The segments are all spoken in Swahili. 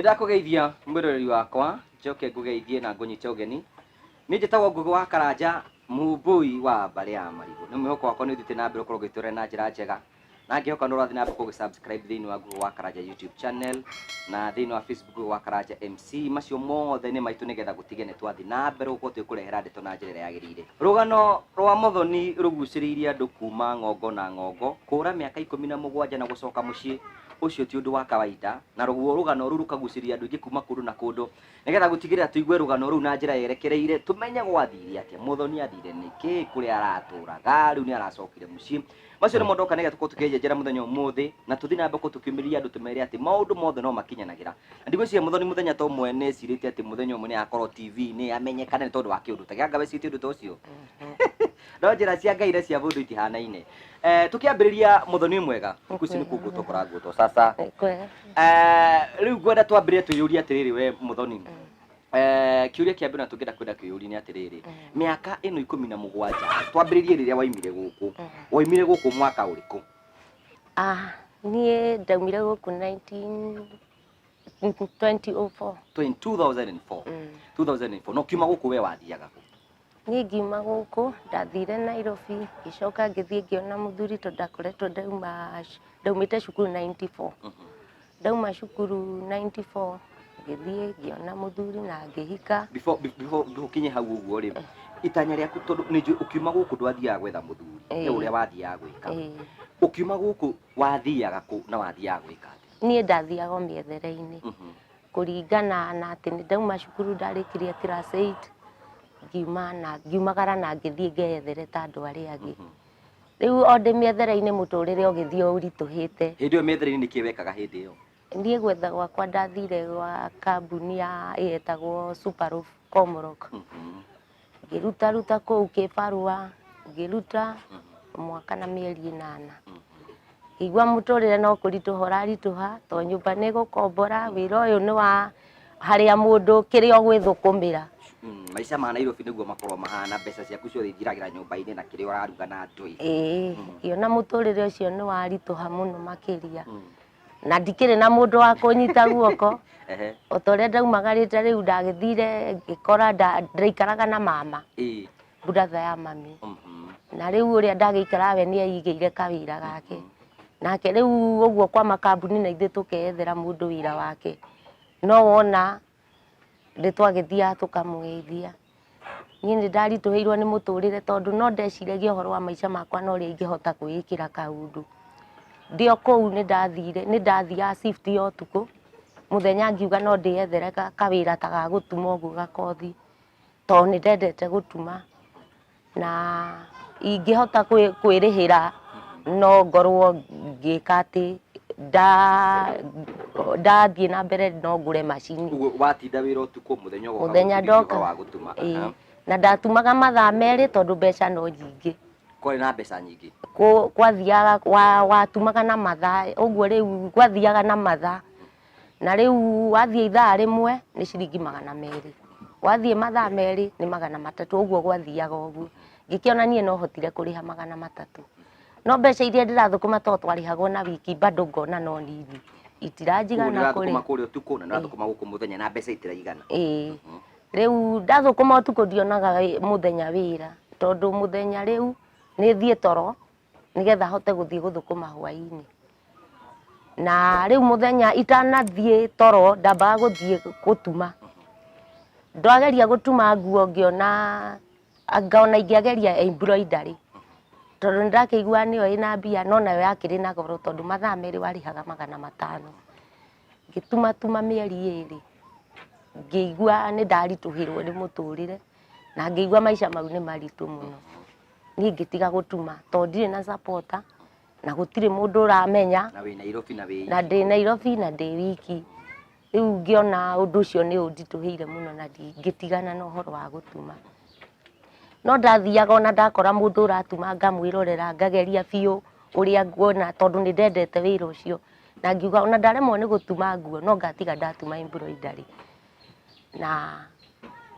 Nĩndakũgeithia mwĩroreri wakwa, njoke ngũgeithie na ngũnyite ũgeni. Niĩ njĩtagwo Ngũgĩ wa Karanja, mũmbũi wa mbarĩ ya Marigũ. Nĩ mwĩhoko wakwa nĩ ũthiĩte na mbere gũkorwo ũgĩtũrora na njĩra njega. Na ngĩhoka nĩ ũrathiĩ na mbere gũsubscribe thĩinĩ wa Ngũgĩ wa Karanja YouTube channel na thĩinĩ wa Facebook Ngũgĩ wa Karanja MC. Macio mothe nĩ maitũ nĩgetha gũtige nĩ twathiĩ na mbere gũkorwo twĩkũrehera ndeto na njĩra ĩrĩa yagĩrĩire. Rũgano rwa Muthoni rũgucĩrĩirie andũ kuma ng'ongo na ng'ongo kũra mĩaka 17 na gũcoka mũciĩ. Ucio ti undu wa kawaida na rugano ruru kaguciria andu ingi kuma kundu na kundu nigetha gutigirira tuigue rugano ruru na njira yerekereire tumenye gwathire atia Muthoni athire niki kuri araturaga riu ni aracokire mucii macio ni mondoka nigetha tukorwo tukienjera muthenya umuthi na tuthi na mbeko tukimiria andu tumere ati maundu mothe no makinyanagira ndigwiciria Muthoni muthenya to mwene cirite ati muthenya umwe ni akorwo TV ni amenyekane tondu wa kiundu ta ganga beciti undu ta ucio no njira cia Ngai cia bundu itihanaine tukiambiriria Muthoni mwega kuci ni kugu tokora guto sasa riu gwenda twambirie tuyuria atiriri we Muthoni kiuria kia mbere tungenda kwenda kuyuria ni atiriri miaka ino 17 twambiririe riria waimire guku mwaka uriku nie ndaumire guku 2004 no kiuma guku we wathiaga nie ngiuma guku ndathire Nairobi gicoka ngithie ngiona muthuri to ndakoretwo ndaumite cukuru 94 ndauma cukuru 94 ngithie ngiona muthuri na ngihika before kinye hau uguo ri itanya riaku tondu ni ukiuma guku ndwathiaga gwetha muthuri ni uria wathiaga gwika ukiuma guku wathiaga ku na wathiaga gwika nie ndathiaga miethere-ini kuringana na ati ni ndauma cukuru ndarikirie class 8 ngiumagara na ngithie ngeethere ta andu aria angi riu onde miethere-ini muturire ugithie urituhite hindi yo miethere-ini niki wekaga hindi yo ndie gwetha gwakwa ndathire gwa kambuni ya yetagwo Superloaf Comrock ngiruta kuu kibarua ngiruta mwaka na mieri 8 igwa muturire no kurituha urarituha to nyumba ni gukombora wira uyu ni wa haria mundu kirio gwithukumira maisha ma Nairobi niguo makorwo mahana mbeca ciaku ciothe ithiragira nyumba-ini na kirio uraruga na ndui kiona muturire ucio ni warituha muno makiria na ndikire na mundu wa kunyita guoko otoria ndaumagarite riu ndagithire ngikora ndaikaraga na mama budatha ya mami na riu uria ndagikara we ni aigeire kawira gake nake riu uguo kwa makambuni na ithe tukethera mundu wira wake no wona nditwagithia tukamweithia nie ni ndarituhirwo ni muturire tondu no ndeciragia uhoro wa maisha makwa no ri ingihota kwikira kaundu ndio kou ni ndathia shift yo tuku muthenya ngiuga no ndiethere kawira ta ga gutuma uguo gakothi to ni ndendete gutuma na ingihota kwirihira no ngorwo ngika ati ndathie na mbere no ngure macini uguo watinda wira utuku muthenya ndoka wa gutuma na ndatumaga mathaa meri tondu mbeca no nyingi kwari na mbeca nyingi kwathiaga watumaga na mathaa uguo riu kwathiaga na mathaa na riu wathie ithaa rimwe ni ciringi 200 wathie mathaa meri ni 300 uguo gwathiaga uguo ngikiona nie no hotire kuriha 300 no mbeca iria ndirathukuma to twarihagwo na wiki bado ngona no nini itiranjigana kuri kuri utuku na ndathukuma guku muthenya na mbeca itiraigana riu ndathukuma utuku ndionaga muthenya wira tondu muthenya riu ni thie toro nigetha hote guthie guthukuma hwaini na riu muthenya itanathie toro ndambaga guthie gutuma ndwageria gutuma nguo ngaona ingiageria embroidery tondu ndakigua niyo ina mbia no nayo yakiri na goro tondu mathaa meri warihaga 500 ngituma mieri 2 ngigua ni ndarituhirwo ni muturire na ngigua maisha mau ni maritu muno ni ngitiga gutuma tondu ndire na supporter na gutire mundu uramenya na we Nairobi na we na ndi Nairobi na ndi wiki riu ngiona undu ucio ni undituhire muno na ngitigana na uhoro wa gutuma no ndathiaga ona ndakora mundu uratuma ngamwirorera ngageria biu uria nguona tondu ni ndendete wira ucio na ngiuga ona ndaremwo ni gutuma nguo no ngatiga ndatuma embroidery na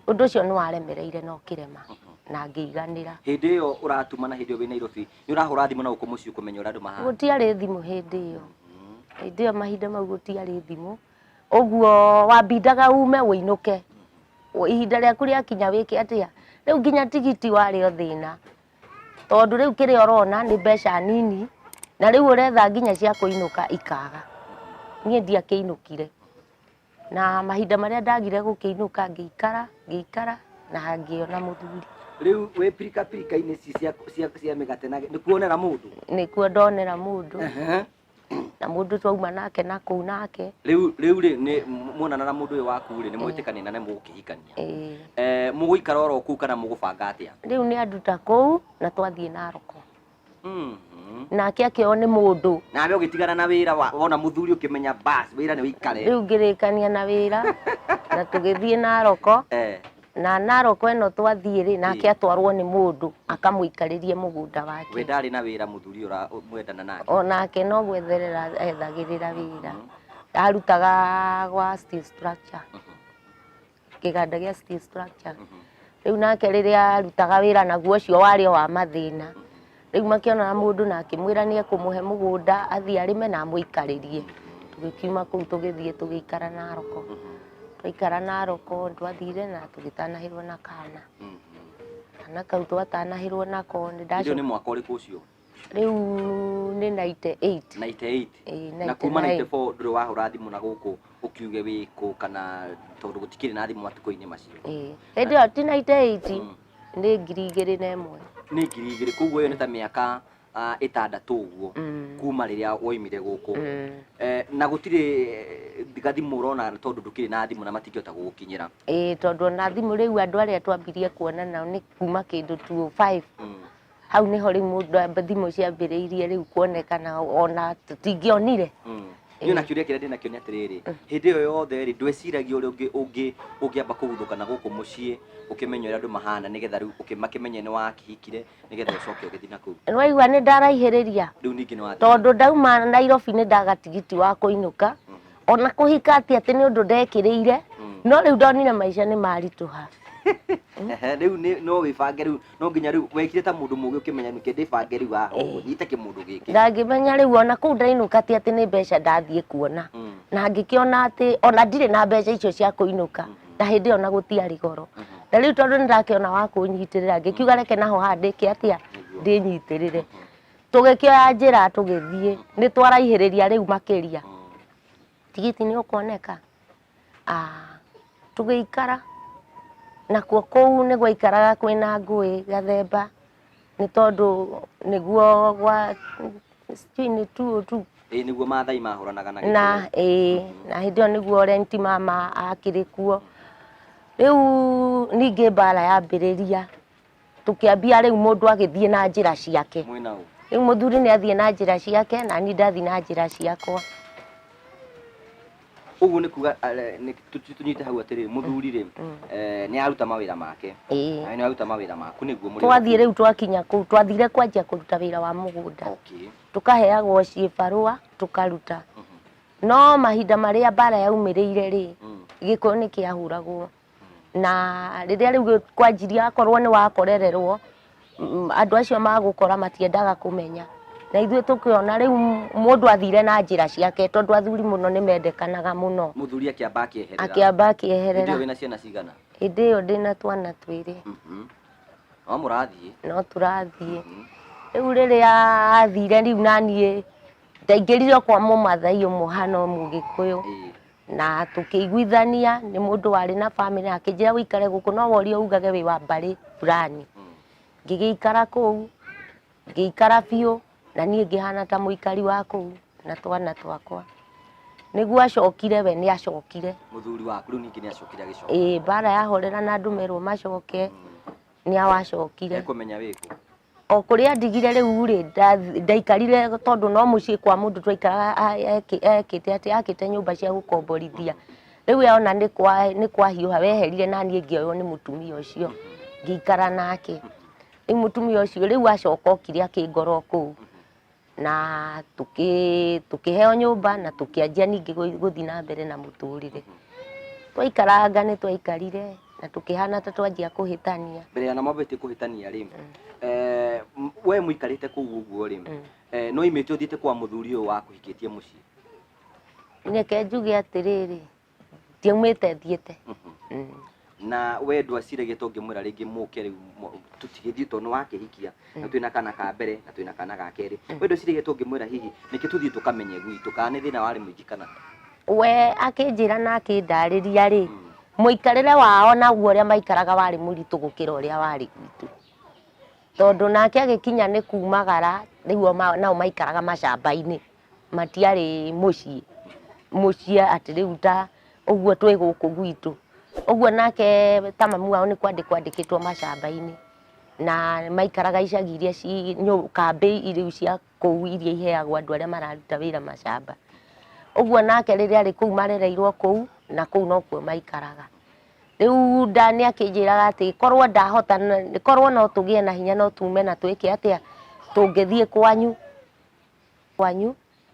undu ucio ni waremereire no kirema na ngiiganira hindi iyo uratuma na hindi iyo we Nairobi ni urahura thimu na uko muciu kumenya ura andu mahana gutiari thimu hindi iyo mahinda mau gutiari thimu uguo wambindaga ume uinuke ihinda rĩaku rĩakinya wĩke atĩa rĩu nginya tigiti warĩ o thĩna tondũ rĩu kĩrĩa ũrona nĩ mbeca nini na rĩu ũretha nginya cia kũinũka ikaga niĩ ndiakĩinũkire na mahinda marĩa ndagire gũkĩinũka ngĩikara na ngĩona mũthuri rĩu wĩ pirika inĩ cia mĩgate na nĩ kuonera mũndũ nĩkuo ndonera mũndũ na mũndũ twauma nake na kũu nake rĩu nĩ muonana na mũndũ ũyũ waku rĩ nĩ mwĩtĩkania na nĩ mũgũkĩhikania mũgũikara oro kũu kana mũgũbanga atĩa rĩu nĩ anduta kũu na twathiĩ Naroko nake akĩo nĩ mũndũ nawe ũgĩtigana na wĩra wona mũthuri ũkĩmenya bas wĩra nĩ wĩikare rĩu ngĩrĩkania na wĩra na tũgĩthiĩ Naroko na Naroko ĩno twathiĩ rĩ nake atwarwo nĩ mũndũ akamũikarĩrie mũgũnda wake we ndarĩ na wĩra mũthuri mwendana nake onake no gwetherera ethagĩrĩra wĩra arutaga gwa steel structure kĩganda gĩa steel structure rĩu nake rĩrĩa arutaga wĩra naguo ũcio warĩ wa mathĩna rĩu makĩona mũndũ na akĩmwĩra nĩ ekũmũhe mũgũnda athiĩ arĩme na amũikarĩrie tũgĩkiuma kũu tũgĩthiĩ tũgĩikara Naroko twaikara Naroko twathire na tũgĩtanahĩrwo na kana kau twatanahĩrwo nako nĩ mwaka ũrĩkũ ũcio rĩu nĩ 98 na kuma 94 ndũrĩ wahũra thimũ na gũkũ ũkiuge wĩkũ kana tondũ gũtikĩrĩ na thimũ matukũ-inĩ macio hĩndĩ ĩyo ti 98 nĩ 2001 nĩ 2000 koguo ĩyo nĩ ta mĩaka 6 ũguo kuma rĩrĩa woimire gũkũ na gũtirĩ gathimũ ũrona tondũ ndũkĩrĩ na thimũ na matingĩhota gũgũkinyĩra tondũ na thimũ rĩu andũ arĩa twambirie kuonana nĩ kuma kĩndũ 205 hau niho rĩu mũndũ thimũ ciambĩrĩirie rĩu kuonekana ona tũtingĩonire niĩ nakĩũria kĩrĩa ndĩnakĩo nĩ atĩrĩrĩ hĩndĩ ĩyo yothe rĩ ndweciragia ũrĩa ũngĩamba kũguthũka na gũkũ mũciĩ ũkĩmenya ũrĩa andũ mahana nĩgetha rĩu makĩmenye nĩ wakĩhikire nĩgetha ũcoke ũgĩthiĩ na kũu nĩwaigua nĩ ndaraihĩrĩria rĩu ningĩ nĩ wathiĩ tondũ ndauma Nairobi nĩ ndaga tigiti wa kũinũka ona kũhika atĩ nĩ ũndũ ndekĩrĩire no rĩu ndonire maica nĩ maritũha rĩu no wĩbange rĩu no nginya rĩu wekire ta mũndũ mũgĩ ũkĩmenya nĩkĩ ndĩbange rĩu haha nyite kĩmũndũ gĩkĩ ndangĩmenya rĩu ona kũu ndainũka ti atĩ nĩ mbeca ndathiĩ kuona na ngĩkĩona atĩ ona ndirĩ na mbeca icio cia kũinũka na hĩndĩ ĩyo na gũtiarĩ goro na rĩu tondũ nĩ ndakĩona wa kũnyitĩrĩra ngĩkiuga reke naho handĩke atĩa ndĩnyitĩrĩre tũgĩkĩoya njĩra tũgĩthiĩ nĩ twaraihĩrĩria rĩu makĩria tigiti nĩ ũkuoneka tũgĩikara nakuo kũu nĩ gwaikaraga kwĩna ngũĩ gathemba nĩ tondũ nĩguo gwa nĩ 202 nĩguo Maathai mahũranaga na na hĩndĩ ĩyo nĩguo Renti Mama akĩrĩ kuo rĩu ningĩ mbara yambĩrĩria tũkĩambia rĩu mũndũ agĩthiĩ na njĩra ciake rĩu mũthuri nĩ athiĩ na njĩra ciake na niĩ ndathiĩ na njĩra ciakwa ũguo nĩ kuga tũnyite hau atĩrĩ mũthuri rĩ nĩ aruta mawĩra make na nĩ aruta mawĩra maku nĩguo twathiĩ rĩu twakinya kũu twathire kwanjia kũruta wĩra wa mũgũnda tũkaheagwo ciĩbarũa tũkaruta no mahinda marĩa mbara yaumĩrĩire rĩ gĩkũyũ nĩ kĩahũragwo na rĩrĩa rĩu kwanjirie akorwo nĩ wakorererwo andũ acio magũkora matiendaga kũmenya na ithuĩ tũkĩona rĩu mũndũ athire na njĩra ciake tondũ athuri mũno nĩ mendekanaga mũno mũthuri akĩamba akĩeherera wĩna ciana cigana hĩndĩ ĩyo ndĩna twana twĩrĩ no mũrathiĩ no tũrathiĩ rĩu rĩrĩa athire rĩu naniĩ ndaingĩrire kwa mũmathai ũmwe hana mũgĩkũyũ na tũkĩiguithania nĩ mũndũ warĩ na bamĩrĩ akĩnjĩra wĩikare gũkũ no worio ugage wĩ wa mbarĩ fulani ngĩgĩikara kũu ngĩikara biũ na niĩ ngĩhana ta mũikari wa kũu na twana twakwa nĩguo acokire we nĩ acokire mũthuri waku rĩu ningĩ nĩ acokire agĩcoka mbara yahorera na andũ merwo macoke nĩ awacokire ekũmenya wĩkũ o kũrĩa ndigire rĩu rĩ ndaikarire tondũ no mũciĩ kwa mũndũ twaikaraga ekĩte atĩ akĩte nyũmba cia gũkomborithia rĩu yona nĩ kwahiũha weherire na niĩ ngĩoywo nĩ mũtumia ũcio ngĩikara nake rĩu mũtumia ũcio rĩu acoka okire akĩngora kũu na tũkĩheo nyũmba na tũkĩanjia ningĩ gũthiĩ na mbere na mũtũrĩre twaikaranga nĩ twaikarire na tũkĩhana ta twanjia kũhĩtania mbere ya namabĩtie kũhĩtania rĩ we mũikarĩte kũu ũguo rĩ no imĩte ũthiĩte kwa mũthuri ũyũ wakũhikĩtie mũciĩ reke njuge atĩrĩrĩ ndiaumite thiete na we ndwacire gitonge mwira ringi muke riu tutigithii tondu wakihikia na twina kana ka mbere na twina kana ga keri we ndwacire gitonge mwira hihi niki tuthii tukamenye gwitu kana ni thina wari mwingi kana we akinjira na akindariria ri muikarire wao naguo uria maikaraga wari muritu gukira uria wari gwitu tondu nake agikinya ni kumagara riu nao maikaraga macamba-ini matiari mucii ati riu ta uguo twi guku gwitu uguo nake ta mamu wao ni kwandikitwo macamba-ini na maikaraga icagi iria ci kambi iriu cia kuu iria iheagwo andu aria mararuta wira macamba uguo nake riria ari kuu marereirwo kuu na kuu no kuo maikaraga riu ndani akinjiraga ati korwo ndahota korwo no tugie na hinya no tume na twike atia tungithie kwanyu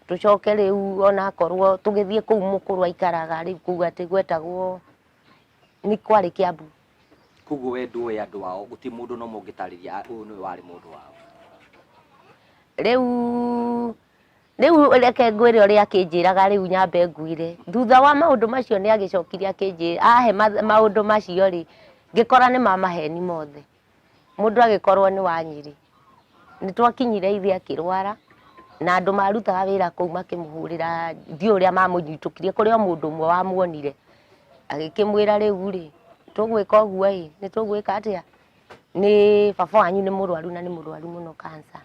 tucoke riu ona korwo tugithie kuu mukuru aikaraga riu kuu ati gwetagwo ni kwari Kiambu kuguo we nduwe andu wao guti mundu no mungitariria uyu ni wari mundu wao riu reke ngwire uria akinjiraga riu nyambe nguire thutha wa maundu macio ni agicokirie akinjira ahe maundu macio ri ngikora ni mamaheni mothe mundu agikorwo ni wa Nyiri ni twakinyire ithi akirwara na andu marutaga wira kuu makimuhurira ndi uria mamunyitukire kuri o mundu umwe wamuonire agikimwira riu ri tugwika uguo ni tugwika atia ni baba wanyu ni murwaru na ni murwaru muno cancer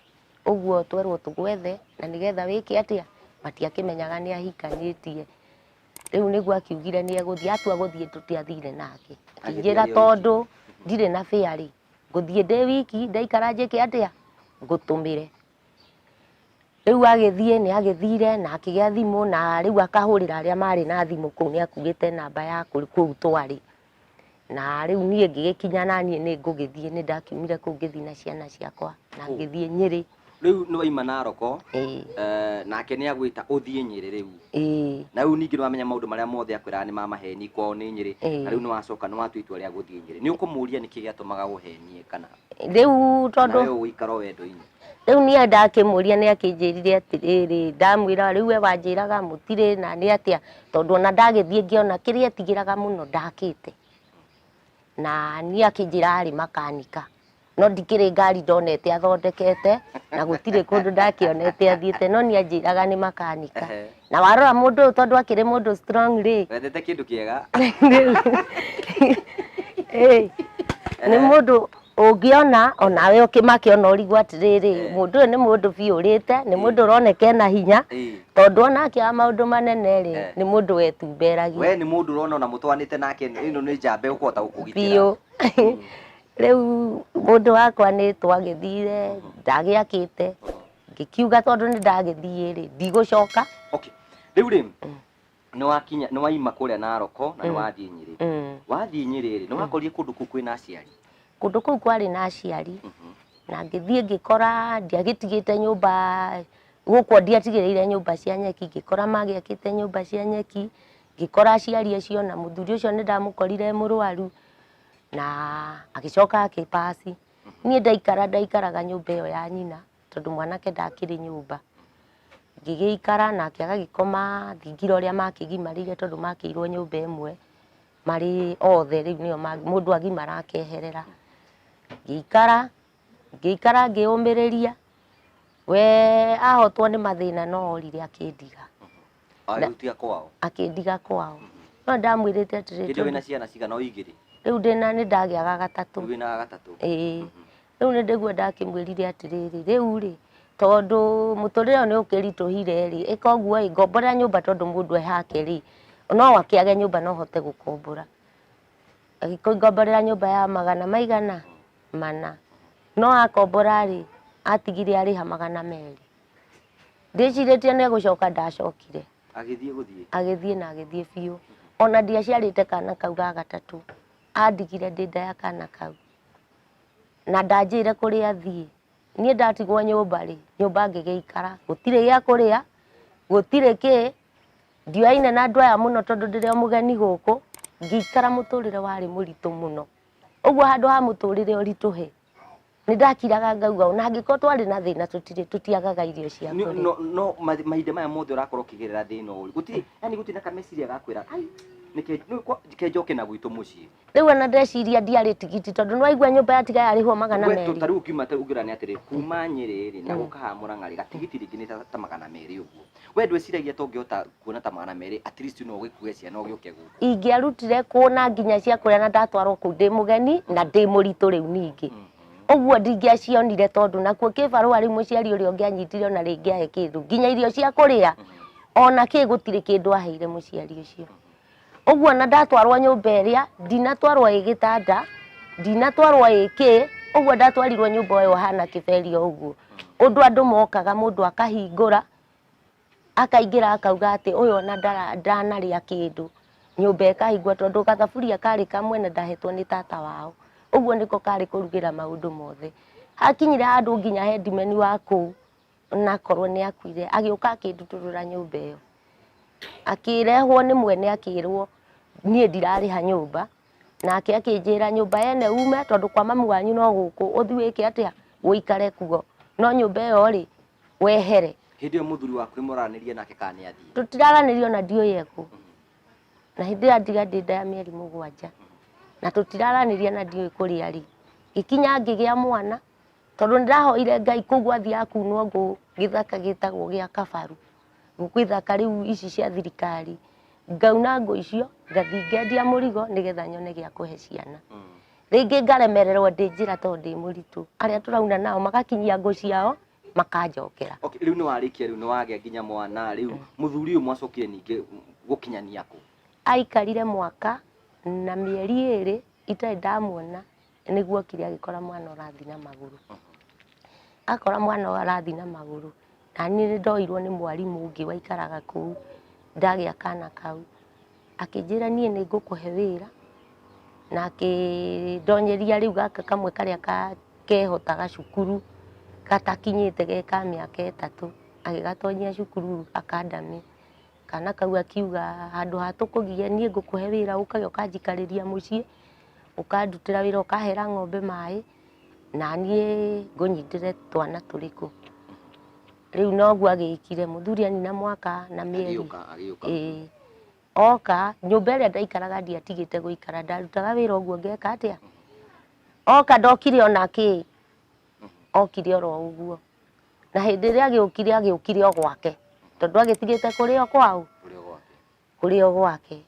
uguo twerwo tugwethe na nigetha wiki atia matiakimenyaga ni ahikanitie riu niguo akiugire ni eguthie atua guthie tutiathire nake injira tondu ndire na fiari nguthie ndi wiki ndaikara njike atia ngutumire riu agithie ni agithire na akigia thimu na riu akahurira aria mari na thimu kuu ni akugite namba ya kuu twari na riu nie ngigikinya na nie ni ngugithie ni ndakiumire kuu ngithi na ciana ciakwa na ngithie Nyeri riu ni waima Naroko nake ni agwita uthie Nyeri riu na riu ningi nwamenya maundu maria mothe akwiraga ni mamaheni kwao ni Nyeri na riu ni wacoka ni watu itua ria guthie Nyeri ni ukumuria niki giatumaga guhenie kana riu tondu we uikaro wendo-ini riu nie ndakimuria ni akinjirire atiriri ndamwira riu we wanjiraga mutire na ni atia tondu ona ndagithie ngiona kiria tigiraga muno ndakite na ni akinjira ari makanika no ndikire ngari ndonete athondekete na gutire kundu ndakionete athiete no ni anjiraga ni makanika na warora mundu tondu akire mundu strong ri wendete kindu kiega ni mundu ungiona onawe ukimakiona urigwa atiriri mundu ni mundu biurite ni mundu uroneke na hinya tondu onake a maundu manene ri ni mundu wetumberagia we ni mundu urona na mutwanite nake ino ni njambe ukuhota gukugitira biu riu mundu wakwa ni twagithire ndagiakite ngikiuga tondu ni ndagithie ri ndigucoka okay riu ri ni wakinya ni waima kuria Naroko na ni wathie Nyeri wathie Nyeri ri ni wakorie kundu kuu kwina aciari kundu kuu kwari na aciari na ngithie ngikora ndiagitigite nyumba guko ndiatigireire nyumba cia nyeki ngikora magiakite nyumba cia nyeki ngikora aciari acio na muthuri ucio ni ndamukorire murwaru na agicoka akipasi nie ndaikaraga nyumba iyo ya nyina tondu mwanake ndakiri nyumba ngigiikara nake agagikoma thingira uria makigimarire tondu makirwo nyumba imwe mari othe riu nio mundu agimara akeherera ngiikara ngiumiriria we ahotwo ni mathina no orire akindiga akindiga kwao no ndamwirite atiriri ndio wina ciana cigana o igiri riu ndina ni ndagiaga gatatu wina gatatu riu ni ndigua ndakimwirire atiriri riu ri tondu muturire ni ukirituhire ri ikoguo ngomborera nyumba tondu mundu ehake ri no akiage nyumba no hote gukombora agikongomborera nyumba ya magana maigana mana no akombora ri atigire ari ha magana meri ndiciritie ni gucoka ndacokire agithie na agithie biu ona ndiaciarite kana kau ga gatatu andigire ndi nda ya kana kau na ndanjire kuria athie nie ndatigwo nyumba ri nyumba ngigeikara gutire gia kuria gutire ki ndiaine na andu aya muno tondu ndire mugeni guku ngikara muturire wari muritu muno uguo handu ha muturire urituhe ni ndakiraga ngauga ona ngiko twari na thina tutiagaga irio cia no maide maya mothe urakorwo kigirira thina uri gutire yani gutire na kameciria gakwira ai nike njoke na gwitũ mũciĩ riu ona ndeciria ndiarĩ tigiti tondu no aigua nyũmba yatiga yarĩhwo magana we merĩ. tutaru kiuma ugirani atĩrĩ kuma Nyĩrĩ rĩ na gũkaha Mũrang'a rĩ gatigiti rĩngĩ nĩ ta magana merĩ ũguo we ndwĩciragia tũngĩhota kuona ta magana merĩ at least no ũgĩkue ciana ũgĩũke gũkũ ingĩarutire kuona nginya cia kũrĩa na ndatwarwo kũu ndĩ mũgeni na ndĩ mũritũ rĩu ningĩ ũguo ndingĩacionire tondu nakuo kĩbarũa rĩu mũciari ũrĩa ũngĩanyitire ona rĩngĩ ahe kĩndũ nginya irio cia kũrĩa ona kĩ gũtirĩ kĩndũ aheire mũciari ũcio. Ũguo na ndatwarwo nyũmba ĩrĩa ndinatwarwo ĩ gĩtanda ndinatwarwo ĩ kĩ ũguo ndatwarirwo nyũmba ĩyo hana kĩberia ũguo ũndũ andũ mokaga mũndũ akahingũra akaingĩra akauga atĩ ũyũ ona ndanarĩa kĩndũ nyũmba ĩkahingwo tondu gathaburia karĩ kamwe na ndahetwo nĩ tata wao ũguo nĩko karĩ kũrugĩra maũndũ mothe. Hakinyire handũ nginya hendimeni wa kũu nakorwo nĩ akuire agĩũka akĩndutũrũra nyũmba ĩyo akĩrehwo nĩ mwene akĩrwo niĩ ndirarĩha nyũmba nake akĩnjĩra nyũmba yene ume tondu kwa mamu wanyu no gũkũ ũthiĩ wĩke atĩa wĩikare kuo no nyũmba ĩyo rĩ wehere. Hĩndĩ ĩyo mũthuri waku mũranĩria nake kana nĩ athiĩ? Tũtiraranĩria ona ndiũĩ ekũ na hĩndĩ ĩyo ndiga ndĩ nda ya mĩeri mũgwanja na tũtiraranĩria na ndiũĩ kũrĩa rĩ gĩkinya ngĩgĩa mwana tondu nĩndahoire Ngai kũu gwathia kunwo ngũ gĩthaka gĩtagwo gĩa Kabaru gũkũ ithaka rĩu ici cia thirikari ngauna ngũ icio ngathi ngendia mũrigo nĩgetha nyone gĩa kũhe ciana rĩngĩ ngaremererwo ndĩ njĩra tondu ndĩ mũritũ arĩa tũrauna nao magakinyia ngũ ciao makanjokera. Okay, rĩu nĩ warĩkia rĩu nĩ wagĩa nginya mwana rĩu mũthuri ũyũ mwacokire ningĩ gũkinyania kũ? Aikarire mwaka na mĩeri 2 itarĩ ndamuona nĩguo okire agĩkora mwana ũrathi na magũrũ akora mwana ũrathi na magũrũ na niĩ ndoirwo nĩ mwarimũ ũngĩ waikaraga kũu ndagĩa kana kau akĩnjĩra niĩ nĩ ngũkũhe wĩra na akĩndonyeria rĩu gaka kamwe karĩa kehotaga cukuru gatakinyĩte ge ka mĩaka 3 agĩgatonyia cukuru akandami kana kau akiuga handũ ha tũkũgie niĩ ngũkũhe wĩra ũkage ũkanjikarĩria mũciĩ ũkandutĩra wĩra ũkahera ng'ombe maĩ na niĩ ngũnyitĩre twana tũrĩkũ. Rĩu noguo agĩkire mũthuri anina mwaka na mĩeri oka nyũmba ĩrĩa ndaikaraga ndiatigĩte gũikara ndarutaga wĩra ũguo ngeka atĩa oka ndokire ona kĩ okire oro ũguo na hĩndĩ ĩrĩa agĩũkire o gwake tondu agĩtigĩte kũrĩa kwao kũrĩa gwake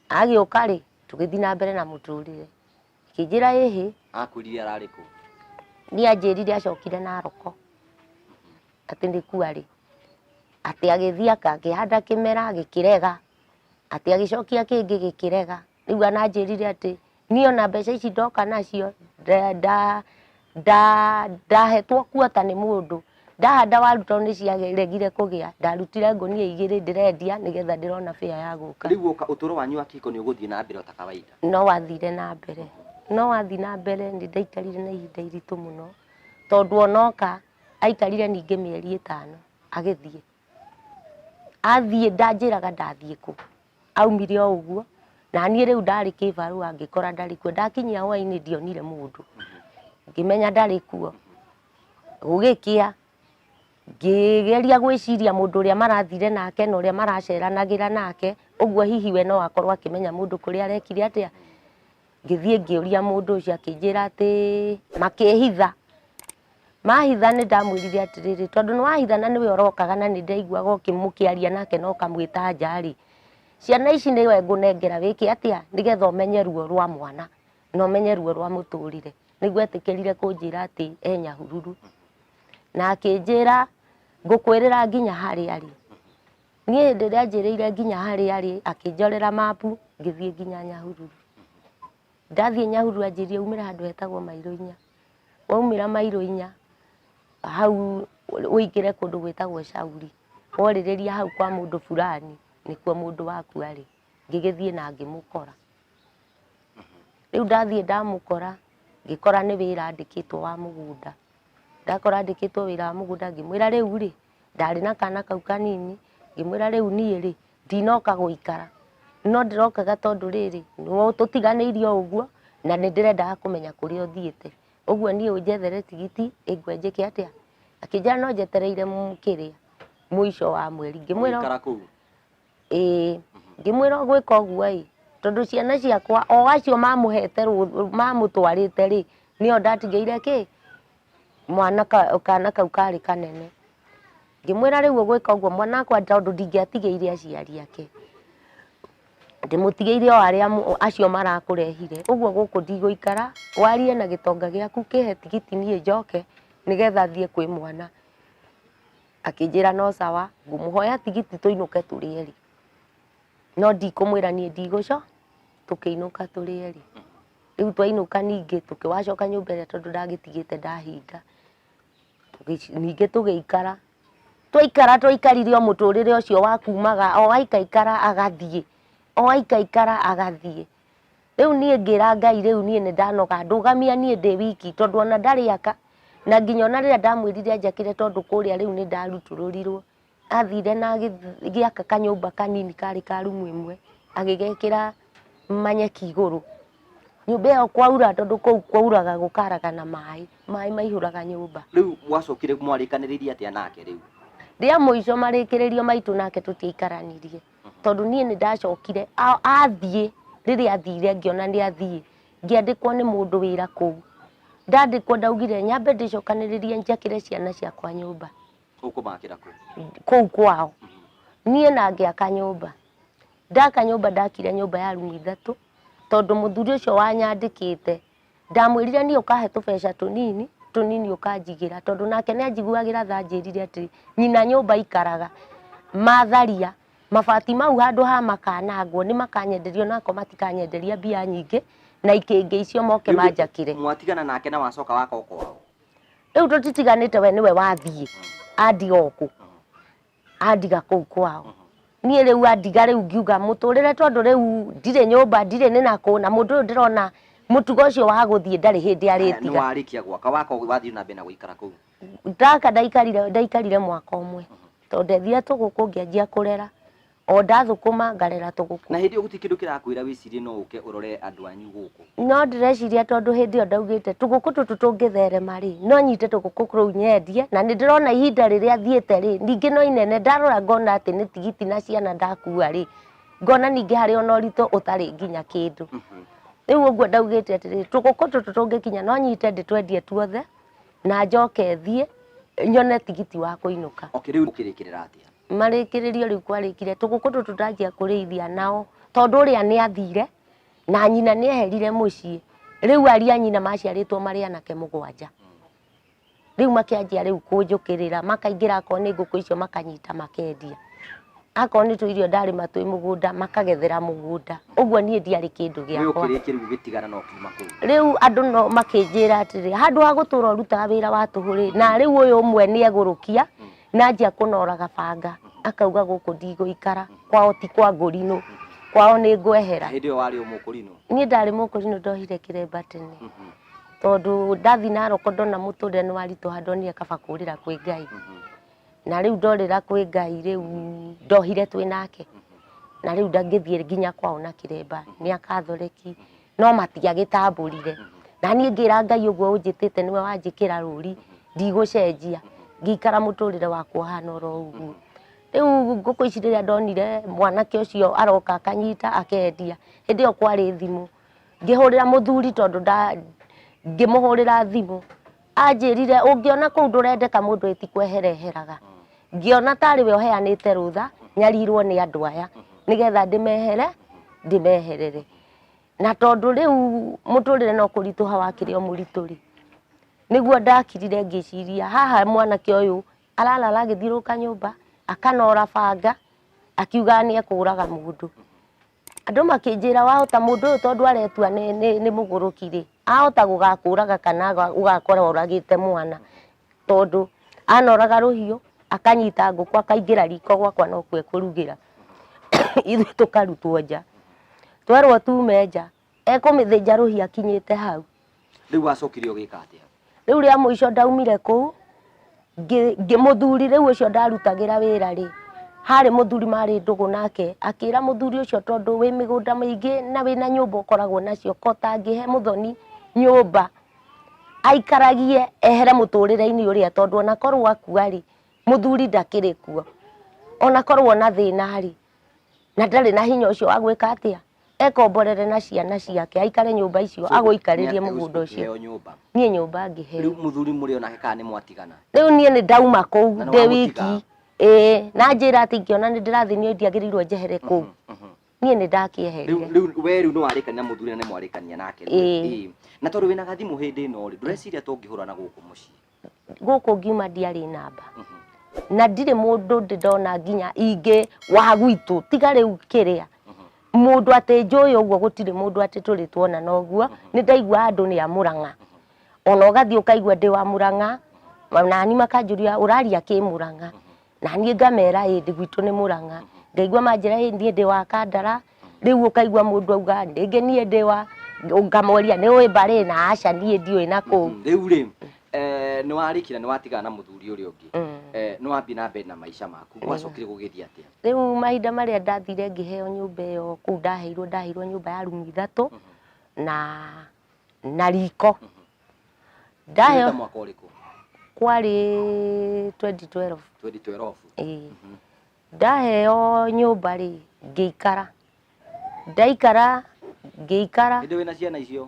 agĩũka rĩ tũgĩthiĩ na mbere na mũtũrĩre akĩnjĩra ĩhĩ akwĩrire ararĩ kũ? Niĩ anjĩrire acokire Naroko atĩ nĩ kwarĩ atĩ agĩthiĩ akĩhanda kĩmera gĩkĩrega atĩ agĩcokia kĩngĩ gĩkĩrega rĩu ananjĩrire atĩ niĩ ona mbeca ici ndoka nacio ndahetwo kuota nĩ mũndũ ndahanda waru tondũ nĩ ciaregire kũgĩa ndarutire ngũnia 2 ndĩrendia nĩgetha ndĩrona bĩa ya gũka. Rĩu ũtũũro wanyu wa kĩhiko nĩ ũgũthiĩ na mbere o ta kawaida? No wathire na mbere nĩ ndaikarire na ihinda iritũ mũno tondu onoka aikarire ningĩ mĩeri 5 agĩthiĩ athiĩ ndanjĩraga ndathiĩ kũ aumire o ũguo na niĩ rĩu ndarĩ kĩbarũa ngĩkora ndarĩ kuo ndakinyia hwaĩ-inĩ ndionire mũndũ ngĩmenya ndarĩ kuo gũgĩkĩa ngĩgeria gwĩciria mũndũ ũrĩa marathire nake na ũrĩa maraceranagĩra nake ũguo hihi we no akorwo akĩmenya mũndũ kũrĩa arekire atĩa ngĩthiĩ ngĩũria mũndũ ũcio akĩnjĩra atĩ makĩhitha mahitha nĩ ndamwĩrire atĩrĩrĩ tondu nĩ wahitha na nĩwe ũrokaga na nĩ ndaiguaga ũkĩmũkĩaria nake no kamwĩta njarĩ ciana ici nĩwe ngũnengera wĩke atĩa nĩgetha ũmenye ruo rwa mwana na ũmenye ruo rwa mũtũrĩre nĩguo etĩkĩrire kũnjĩra atĩ Nyahururu na akĩnjĩra ngũkwĩrĩra nginya harĩa arĩ niĩ hĩndĩ ĩrĩa anjĩrĩire nginya harĩa arĩ akĩnjorera mapu ngĩthiĩ nginya Nyahururu ndathiĩ Nyahururu anjĩrire umĩra handũ hetagwo Mairũ 4 waumĩra Mairũ 4 hau ũingĩre kũndũ gwĩtagwo Shauri worĩrĩria hau kwa mũndũ fulani nĩkuo mũndũ waku arĩ ngĩgĩthiĩ na ngĩmũkora rĩu ndathiĩ ndamũkora ngĩkora nĩ wĩra andĩkĩtwo wa mũgũnda ndakora andĩkĩtwo wĩra wa mũgũnda ngĩmwĩra rĩu rĩ ndarĩ na kana kau kanini ngĩmwĩra rĩu niĩ rĩ ndinoka gũikara no ndĩrokaga tondu rĩrĩ no tũtiganĩirio ũguo na nĩ ndĩrendaga kũmenya kũrĩa ũthiĩte ũguo niĩ ũnjethere tigiti ĩngwenjeke atĩa akĩnjĩra no njetereire mũkĩrĩa mũico wa mweri ngĩmwĩra ngĩmwĩra gwĩka ũguo ĩ tondu ciana ciakwa o acio mamuhete mamutwarite ri nio ndatigeire ki mwana kana kau kari kanene ngimwira riu gwika uguo mwana akwa tondu ndingiatigeire aciari ake ndimutigeire o aria acio marakurehire uguo guku ndigũikara warie na gitonga giaku kihe tigiti nie njoke nigetha thie kwi mwana akinjira no sawa ngumuhoya tigiti tuinuke turi eri no ndikumwira nie ndigũco tukiinuka turi eri riu twainuka ningi tukiwacoka nyumba ria tondu ndagitigite ndahinga ningi tugiikara twaikarire o muturire ucio wa kumaga o aikaikara agathie o aikaikara agathie riu nie ngira Ngai riu nie ni ndanoga ndugamia nie ndi wiki tondu ona ndari aka na nginya ona riria ndamwirire anjakire tondu kuria riu ni ndarutururirwo athire na giaka kanyumba kanini kari ka rumu imwe agigekira manyeki iguru nyumba iyo kwaura tondu kou kwauraga gukaraga na mai maihuraga nyumba riu mwacokire mwarikaniririe atia nake riu ria muico marikiririo maitu nake tutiikaranirie tondu nie ni ndacokire athie riria athire ngiona ni athie ngiandikwo ni mundu wira kou ndandikwo ndaugire nyambe ndicokaniririe njakire ciana ciakwa nyumba ukumakira kou kwao nie na ngiaka nyumba ndaka nyumba ndakire nyumba ya rumu 3 tondu muthuri ucio wanyandikite ndamwirire ni ukahe tubeca tunini ukanjigira tondu nake ni anjiguagira tha njirire ati nyina nyumba ikaraga matharia mabati mau handu ha makanagwo ni makanyenderio nako matikanyenderia mbia nyingi na ikingi icio moke manjakire mwatigana nake na wacoka wako kwao riu tutitiganite we niwe wathie andiga oku andiga kou kwao nie riu andiga riu ngiuga muturire tondu riu ndire nyumba ndire ni nako na mundu uyu ndirona mutugo ucio wa guthie ndari hindi aritiga ni warikia gwaka wako wathie na mbena guikara kou ndaka ndaikarire mwaka umwe tondu ndethire tuguku ngianjia kurera o ndathukuma ngarera tuguku na hindi guti kirakwira wicirie no uke urore andu anyu guku no ndireciria tondu hindi o ndaugite tuguku tutu tungitherema ri no nyite tuguku kuru nyendie na nindirona ihinda riria thiete ri ningi no inene ndarora ngona ati ni tigiti na ciana ndakua ri ngona ningi hari ona uritu utari nginya kindu riu uguo ndaugite ati tuguku tutu tungikinya no nyite nditwendie tuothe na njoke thie nyone tigiti wa kuinuka riu ukirikirira atia marikiririo riu kwarikire tuguku tutu ndanjia kurithia nao tondu uria ni athire na nyina ni eherire mucii riu aria nyina maciaritwo mari anake 7 riu makianjia riu kunjukirira makaingira ako ni nguku icio makanyita makendia ako ni tuirio ndari matui mugunda makagethera mugunda uguo nie ndiari kindu giakwa riu gitigana no kuma kou riu andu no makinjira atiri handu ha gutura ruta wira wa tuhuri na riu uyu umwe ni egurukia nanjia kunoraga banga akauga guku ndigũikara kwao ti kwa ngũrino kwao ni ngwehera hindi yo wari umukurino nie ndari mukurino ndohire kiremba tene tondu ndathi Naroko ndona muturire ni warituha ndonire kaba kurira kwi Ngai na riu ndorira kwi Ngai riu ndohire twi nake na riu ndangithie nginya kwao na kiremba ni akathoreki no matiagitamburire na nie ngira Ngai uguo unjitite niwe wanjikira ruri ndigũcenjia ngikara muturire wakwa hana oro uguo riu nguku ici riria ndonire mwanake ucio aroka akanyita akendia hindi yo kwari thimu ngihurira muthuri tondu ngimuhurira thimu anjirire ungiona kou ndurendeka mundu etikwehereheraga ngiona tari we uheanite rutha nyarirwo ni andu aya nigetha ndimeherere na tondu riu muturire no kurituha wakirio murituri niguo ndakirire ngiciria haha mwanake uyu aralala agithiruka nyumba akanora banga akiuga ni ekuraga mundu andu makinjira wahota mundu uyu tondu aretua ni mugurukire ahota gugakuraga kana ugakora uragite mwana tondu anoraga ruhiu akanyita nguku akaingira riko gwakwa no kwe kurugira ithu tukarutwo nja twerwo tume nja ekumithija ruhi akinyite hau riu wacokirio gika atia riu ria muico ndaumire kou muthuri riu ucio ndarutagira wira ri hari muthuri mari ndugu nake akira muthuri ucio tondu wi migunda maingi na wina nyumba ukoragwo nacio kotangihe muthoni nyumba aikaragie ehere muturire-ini uria tondu ona korwo akua ri muthuri ndakiri kuo ona korwo na thina ri na ndari na hinya ucio wa gwika atia ekomborere na ciana ciake aikare nyũmba icio agũikaririe mũgũnda ũcio niĩ nyũmba ngĩheo rĩu mũthuri mũrĩ onake kana nĩ mwatigana rĩu niĩ nĩ ndauma kũu ndĩ wiki na njĩra atĩ ingĩona nĩ ndĩrathinio ndiagĩrĩirwo njehere kũu niĩ nĩ ndakĩeherire rĩu we rĩu nĩ warĩkania na mũthuri na nĩ mwarĩkania nake na tondũ wĩna gathimũ hĩndĩ ĩno rĩ ndũreciria to ngĩhũrana gũkũ mũciĩ gũkũ ngiuma ndiarĩ namba na ndirĩ mũndũ ndĩndona nginya ingĩ wa gwitũ tiga rĩu kĩrĩa mũndũ atĩ njũĩ ũguo gũtirĩ mũndũ atĩ tũrĩ tuonana ũguo nĩ ndaigua andũ nĩ a Mũrang'a ona ũgathiĩ ũkaigua ndĩ wa Mũrang'a nani makanjũria ũraria kĩ Mũrang'a naniĩ ngamera ndĩ gwitũ nĩ Mũrang'a ngaigua manjĩra niĩ ndĩ wa Kandara rĩu ũkaigua mũndũ auga rĩngĩ niĩ ndĩ wa ngamoria nĩ ũĩ mbarĩ na aca niĩ ndiũĩ na kũu rĩu rĩ nĩ warĩkire nĩ watigana na mũthuri ũrĩa ũngĩ nĩ wambie na mbere na maica maku gwacokire gũgĩthiĩ atĩa rĩu mahinda marĩa ndathire ngĩheo nyũmba ĩyo kũu ndaheirwo nyũmba ya rumu 3 na riko ndaheo mwaka ũrĩkũ kwarĩ 2012 ndaheo nyũmba rĩ ngĩikara ndaikara hĩndĩ wĩna ciana icio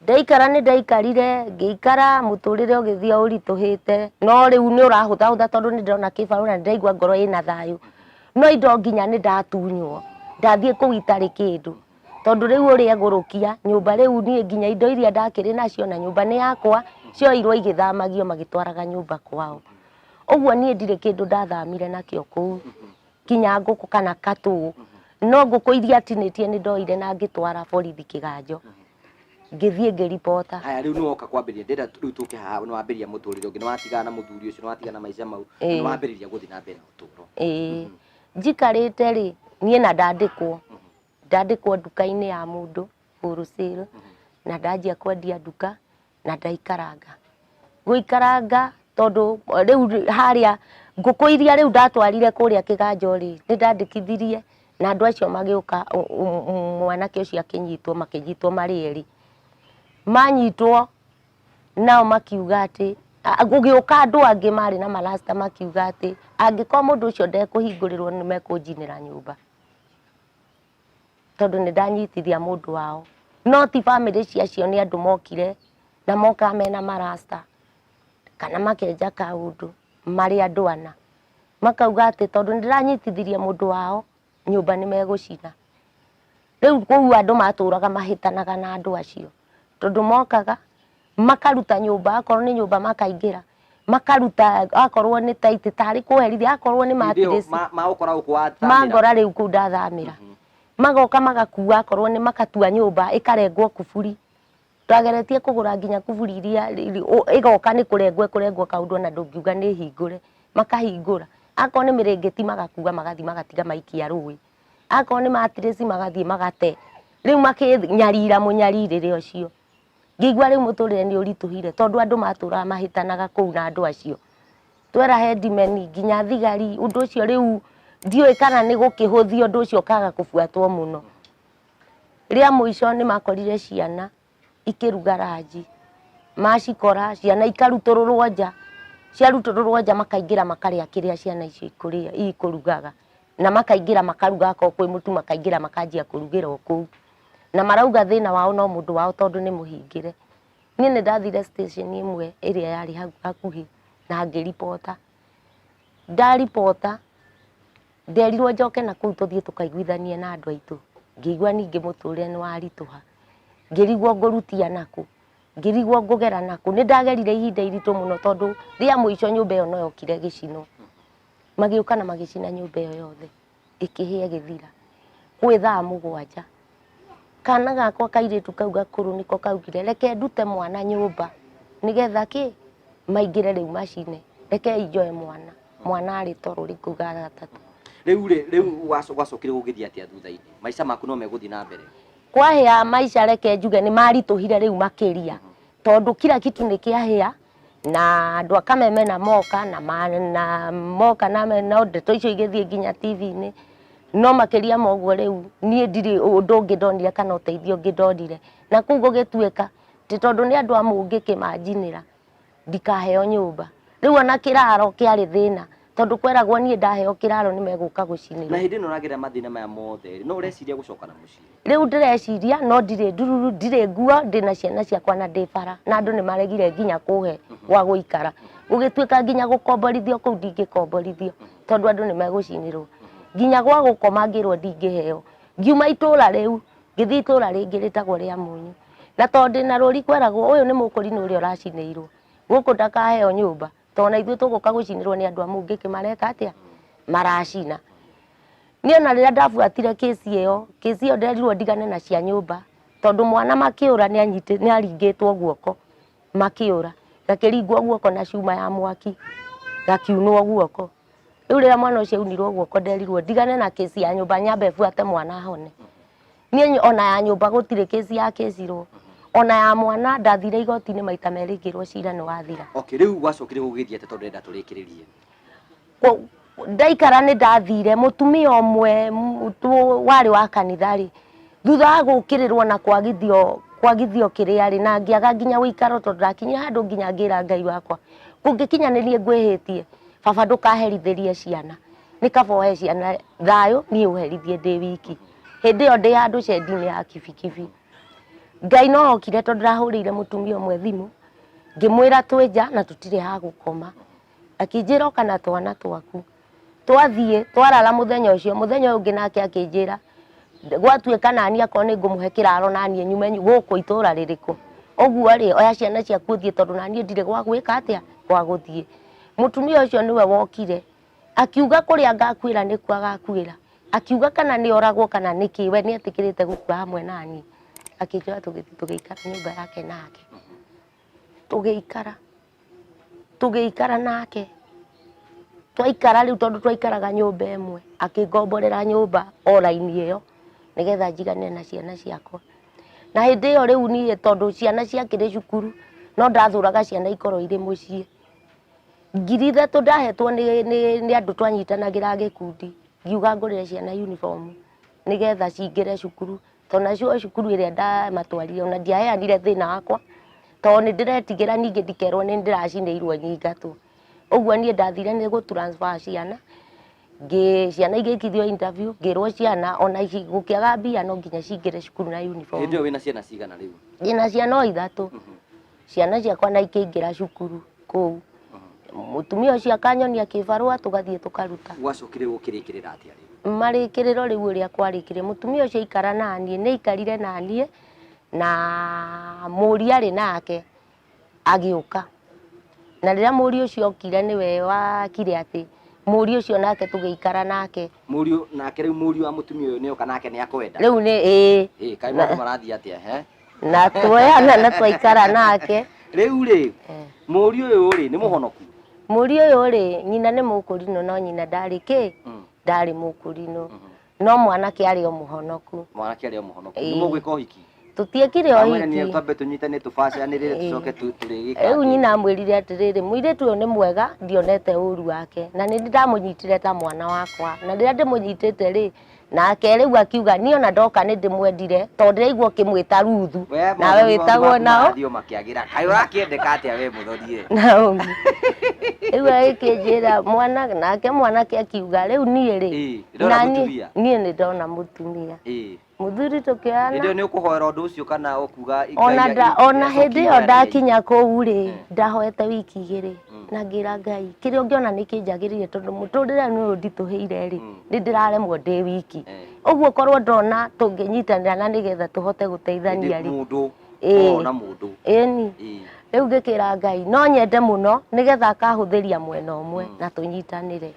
ndaikara nĩ ndaikarire ngĩikara mũtũrĩre ũgĩthiĩ ũritũhĩte no rĩu nĩ ũrahũthahũtha tondũ nĩ ndĩrona kĩbarũ na ndaigua ngoro ĩna thayũ no indo nginya nĩ ndatunywo ndathiĩ kũu itarĩ kĩndũ tondũ rĩu ũrĩa ngũrũkia nyũmba rĩu niĩ nginya indo iria ndakĩrĩ nacio na nyũmba nĩ yakwa cioirwo igĩthamagio magĩtwaraga nyũmba kwao ũguo niĩ ndirĩ kĩndũ ndathamire nakĩo kũu kinya ngũkũ kana katũ no ngũkũ iria atinĩtie nĩ ndoire na ngĩtwara borithi kĩganjo ngĩthiĩ ngĩripota haya rĩu nĩ woka kwambĩrĩria ndĩrenda rĩu tũke haha nĩ wambĩrĩria mũtũrĩre ũngĩ nĩ watigana na mũthuri ũcio nĩ watigana na maica mau nĩ wambĩrĩria gũthiĩ na mbere na ũtũũro njikarĩte rĩ niĩ na ndandĩkwo nduka-inĩ ya mũndũ wholesale na ndanjia kwendia nduka na ndaikaranga gũikaranga tondũ rĩu harĩa ngũkũ iria rĩu ndatwarire kũrĩa kĩganjo rĩ nĩ ndandĩkithirie na andũ acio magĩũka mwanake ũcio makĩnyitwo marĩ erĩ manyitwo nao makiuga atĩ gũgĩũka andũ angĩ marĩ na marasta makiuga atĩ angĩkorwo mũndũ ũcio ndekũhingũrĩrwo nĩ mekũnjinĩra nyũmba tondũ nĩ ndanyitithia mũndũ wao no ti bamĩrĩ ciacio nĩ andũ mokire na moka mena marasta kana makenja kaũndũ marĩ andũ ana makauga atĩ tondũ nĩ ndĩranyitithirie mũndũ wao nyũmba nĩ megũcina rĩu kũu andũ matũraga mahĩtanaga na andũ acio tondũ mokaga makaruta nyũmba akorwo nĩ nyũmba makaingĩra makaruta akorwo nĩ taiti tarĩ kũherithia akorwo nĩ matirĩci mangora rĩu kũu ndathamĩra magoka magakua akorwo nĩ makatua nyũmba ĩkarengwo kuburi twageretie kũgũra nginya kuburi iria ĩgoka nĩ kũrengwo kaũndũ na ndũngiuga nĩ hingũre makahingũra akorwo nĩ mĩrĩngĩti magakua magathiĩ magatiga maikia rũĩ akorwo nĩ matirĩci magathiĩ magate rĩu makĩnyarira mũnyarirĩre ũcio ngĩigua rĩu mũtũrĩre nĩ ũritũhire tondũ andũ matũraga mahĩtanaga kũu na andũ acio twera headmen nginya thigari ũndũ ũcio rĩu ndiũĩ kana nĩ gũkĩhũthio ũndũ ũcio kaga kũbuatwo mũno rĩa mũico nĩ makorire ciana ikĩruga ranji macikora ciana ikarutũrũrwo nja ciarutũrũrwo nja makaingĩra makarĩa kĩrĩa ciana icio ikũrugaga na makaingĩra makaruga akorwo kwĩ mũtu makaingĩra makanjia kũrugĩra o kũu na marauga thĩna wao no mũndũ wao tondũ nĩ mũhingĩre niĩ nĩ ndathire station ĩmwe ĩrĩa yarĩ hau hakuhĩ na ngĩripota ndaripota nderirwo njoke na kũu tũthiĩ tũkaiguithanie na andũ aitũ ngĩigua ningĩ mũtũrĩre nĩ waritũha ngĩrigwo ngũrutia nakũ ngĩrigwo ngũgera nakũ nĩ ndagerire ihinda iritũ mũno tondũ rĩa mũico nyũmba ĩyo no yokire gĩcino magĩũka na magĩcina nyũmba ĩyo yothe ĩkĩhĩa gĩthira gwĩ thaa 7 kana gakwa kairĩtu kau gakũrũ nĩko kaugire reke ndute mwana nyũmba nĩgetha kĩ maingĩre rĩu macine reke injoe mwana arĩ toro rĩkuga gatatũ rĩu gwacokire gũgĩthiĩ atĩa thutha-inĩ maica maku no megũthiĩ na mbere kwahĩa maica reke njuge nĩ maritũhire rĩu makĩria tondũ kila kitu nĩ kĩahĩa na andũ a Kameme moka na moka na ndeto icio igĩthiĩ nginya TV-inĩ no makĩria moguo rĩu niĩ ndirĩ ũndũ ũngĩ ndonire kana ũteithio ũngĩ ndonire na kũu gũgĩtuĩka tondũ nĩ andũ a mũngĩ kĩmanjinĩra ndikaheo nyũmba rĩu ona kĩraro kĩarĩ thĩna tondu kweragwo nie ndaheo kiraro ni meguka gucinirwo na hindi no ragira mathina maya mothe no ureciria gucoka na mucii riu ndireciria no ndire ndururu ndire nguo ndina ciana ciakwa na ndibara na andu ni maregire nginya kuhe gwa guikara gugituika nginya gukomborithio kuu ndingikomborithio tondu andu ni megucinirwo nginya gwa gukoma ngirwo ndingiheo ngiuma itura riu ngithii itura ringi ritagwo ria munyu na tondu na ruri kweragwo uyu ni mukurino uria uracinirwo guku ndakaheo nyumba tona ithuĩ tũgũka gũcinĩrwo nĩ andũ a mũngĩ kĩmareka atĩa maracina niĩ na rĩrĩa ndabuatire kesi ĩyo nderirwo ndigane na cia nyũmba tondũ mwana makĩũra nĩ aringĩtwo guoko makĩũra gakĩringwo guoko na cuma ya mwaki gakiunwo guoko rĩu rĩrĩa mwana ũcio aunirwo guoko nderirwo ndigane na kesi ya nyũmba nyambe buate mwana hone niĩ ona ya nyũmba gũtirĩ kesi ya kĩcirwo ona ya mwana ndathire igoti-inĩ maita merĩ ngĩrwo cira nĩ wathira. Okay, rĩu gwacokire gũgĩthiĩ atĩ tondũ ndĩrenda tũrĩkĩrĩrie. Ndaikara nĩ ndathire mũtumia ũmwe warĩ wa kanitha-rĩ thutha wa gũkĩrĩrwo na kwagithio kĩrĩa rĩ na ngĩaga nginya gũikara tondũ ndakinyire handũ nginya ngĩra Ngai wakwa kũngĩkinya nĩ niĩ ngwĩhĩtie baba ndũkaherithĩrie ciana nĩ kaba ũhe ciana thayũ niĩ ũherithie ndĩ wiki hĩndĩ ĩyo ndĩ handũ cendi-inĩ ya kibikibi. Ngai no okire tondu ndahũrĩire mũtumia ũmwe thimũ ngĩmwĩra twĩnja na tũtirĩ ha gũkoma akĩnjĩra oka na twana twaku twathiĩ twarara mũthenya ũcio mũthenya ũyũ ũngĩ nake akĩnjĩra gwatuĩka nani akorwo nĩ ngũmũhe kĩraro naniĩ nyume gũkũ itũra rĩrĩkũ ũguo rĩ oya ciana ciaku ũthiĩ tondũ naniĩ ndirĩ gwa gwĩka atĩa gwa gũthiĩ. Mũtumia ũcio nĩwe wokire akiuga kũrĩa ngakuĩra nĩkuo agakuĩra akiuga kana nĩ oragwo kana nĩkĩ we nĩ etĩkĩrĩte gũkua hamwe naniĩ akĩnjoya tũgĩikara nyũmba yake nake tũgĩikara nake twaikara rĩu tondũ twaikaraga nyũmba ĩmwe akĩngomborera nyũmba o raini ĩyo nĩgetha njigane na ciana ciakwa na hĩndĩ ĩyo rĩu niĩ tondũ ciana ciakĩrĩ cukuru no ndathũraga ciana ikorwo irĩ mũciĩ 3,000 ndahetwo nĩ andũ twanyitanagĩra gĩkundi ngiuga ngũrĩre ciana uniform nĩgetha cingĩre cukuru tondũ nacio cukuru ĩrĩa ndamatwarire ona ndiaheanire thĩna wakwa tondũ nĩ ndĩretigĩra ningĩ ndikerwo nĩ ndĩracinĩirwo nyingatwo ũguo niĩ ndathire nĩ gũ transfer ciana ciana igĩkithio interview ngĩrwo ciana ona gũkĩaga mbia no nginya cingĩre cukuru na uniform. Hĩndĩ ĩyo wĩna ciana cigana rĩu? Ndĩna ciana o 3 ciana ciakwa na ikĩingĩra cukuru kũu mũtumia ũcio akanyonia kĩbarũa tũgathiĩ tũkaruta. Gwacokire gũkĩrĩkĩrĩra atĩa rĩu? Marĩkĩrĩro rĩu ũrĩa kwarĩkĩre mũtumia ũcio aikara naniĩ nĩ aikarire naniĩ na mũriũ arĩ nake agĩũka na rĩrĩa mũriũ ũcio okire nĩwe wakire atĩ mũriũ ũcio nake tũgĩikara nake. Mũriũ nake rĩu mũriũ wa mũtumia ũyũ nĩoka nake nĩ akwenda? Rĩu nĩ kaĩ maũndũ marathiĩ atĩa he? na tuoyana na twaikara nake. Rĩu rĩ mũriũ ũyũ rĩ nĩ mũhonoku? Mũriũ ũyũ rĩ nyina nĩ mũkũrinũ no nyina ndarĩ kĩ ndarĩ mũkũrinũ no mwanake arĩ o mũhonoku. Mwanake arĩ o mũhonoku. Nĩ mũgwĩka ũhiki? Tũtiekire ũhiki. Nĩ twambe tũnyitane tũbacĩranĩrĩre tũcoke tũrĩgĩka. Rĩu nyina amwĩrire atĩrĩrĩ mũirĩtu ũyũ nĩ mwega ndionete ũru wake na nĩ ndamũnyitire ta mwana wakwa na rĩrĩa ndĩmũnyitĩte rĩ nake rĩu akiuga niĩ ona ndoka nĩ ndĩmwendire tondũ ndĩraigua ũkĩmwĩta Ruthu nawe wĩtagwo nao kaĩ ũrakĩendeka atĩa we mũthorie Naomi. Rĩu agĩkĩnjĩra nake mwanake akiuga rĩu niĩ rĩ niĩ nĩ ndona mũtumia mũthuri tũkĩoyana. Hĩndĩ ĩyo nĩ ũkũhoera ũndũ ũcio kana ũkuga ona hĩndĩ ĩyo ndakinya kũu rĩ ndahoete wiki 2 na ngĩra Ngai kĩrĩa ũngĩona nĩ kĩnjagĩrĩire tondũ mũtũrĩre nĩ nditũhĩire rĩ nĩ ndĩraremwo ndĩ wiki ũguo korwo ndona tũngĩnyitanĩra na nĩgetha tũhote gũteithania rĩ mũndũ ona mũndũ ĩni rĩu ngĩkĩra Ngai no nyende mũno nĩgetha akahũthĩria mwena ũmwe na tũnyitanĩre.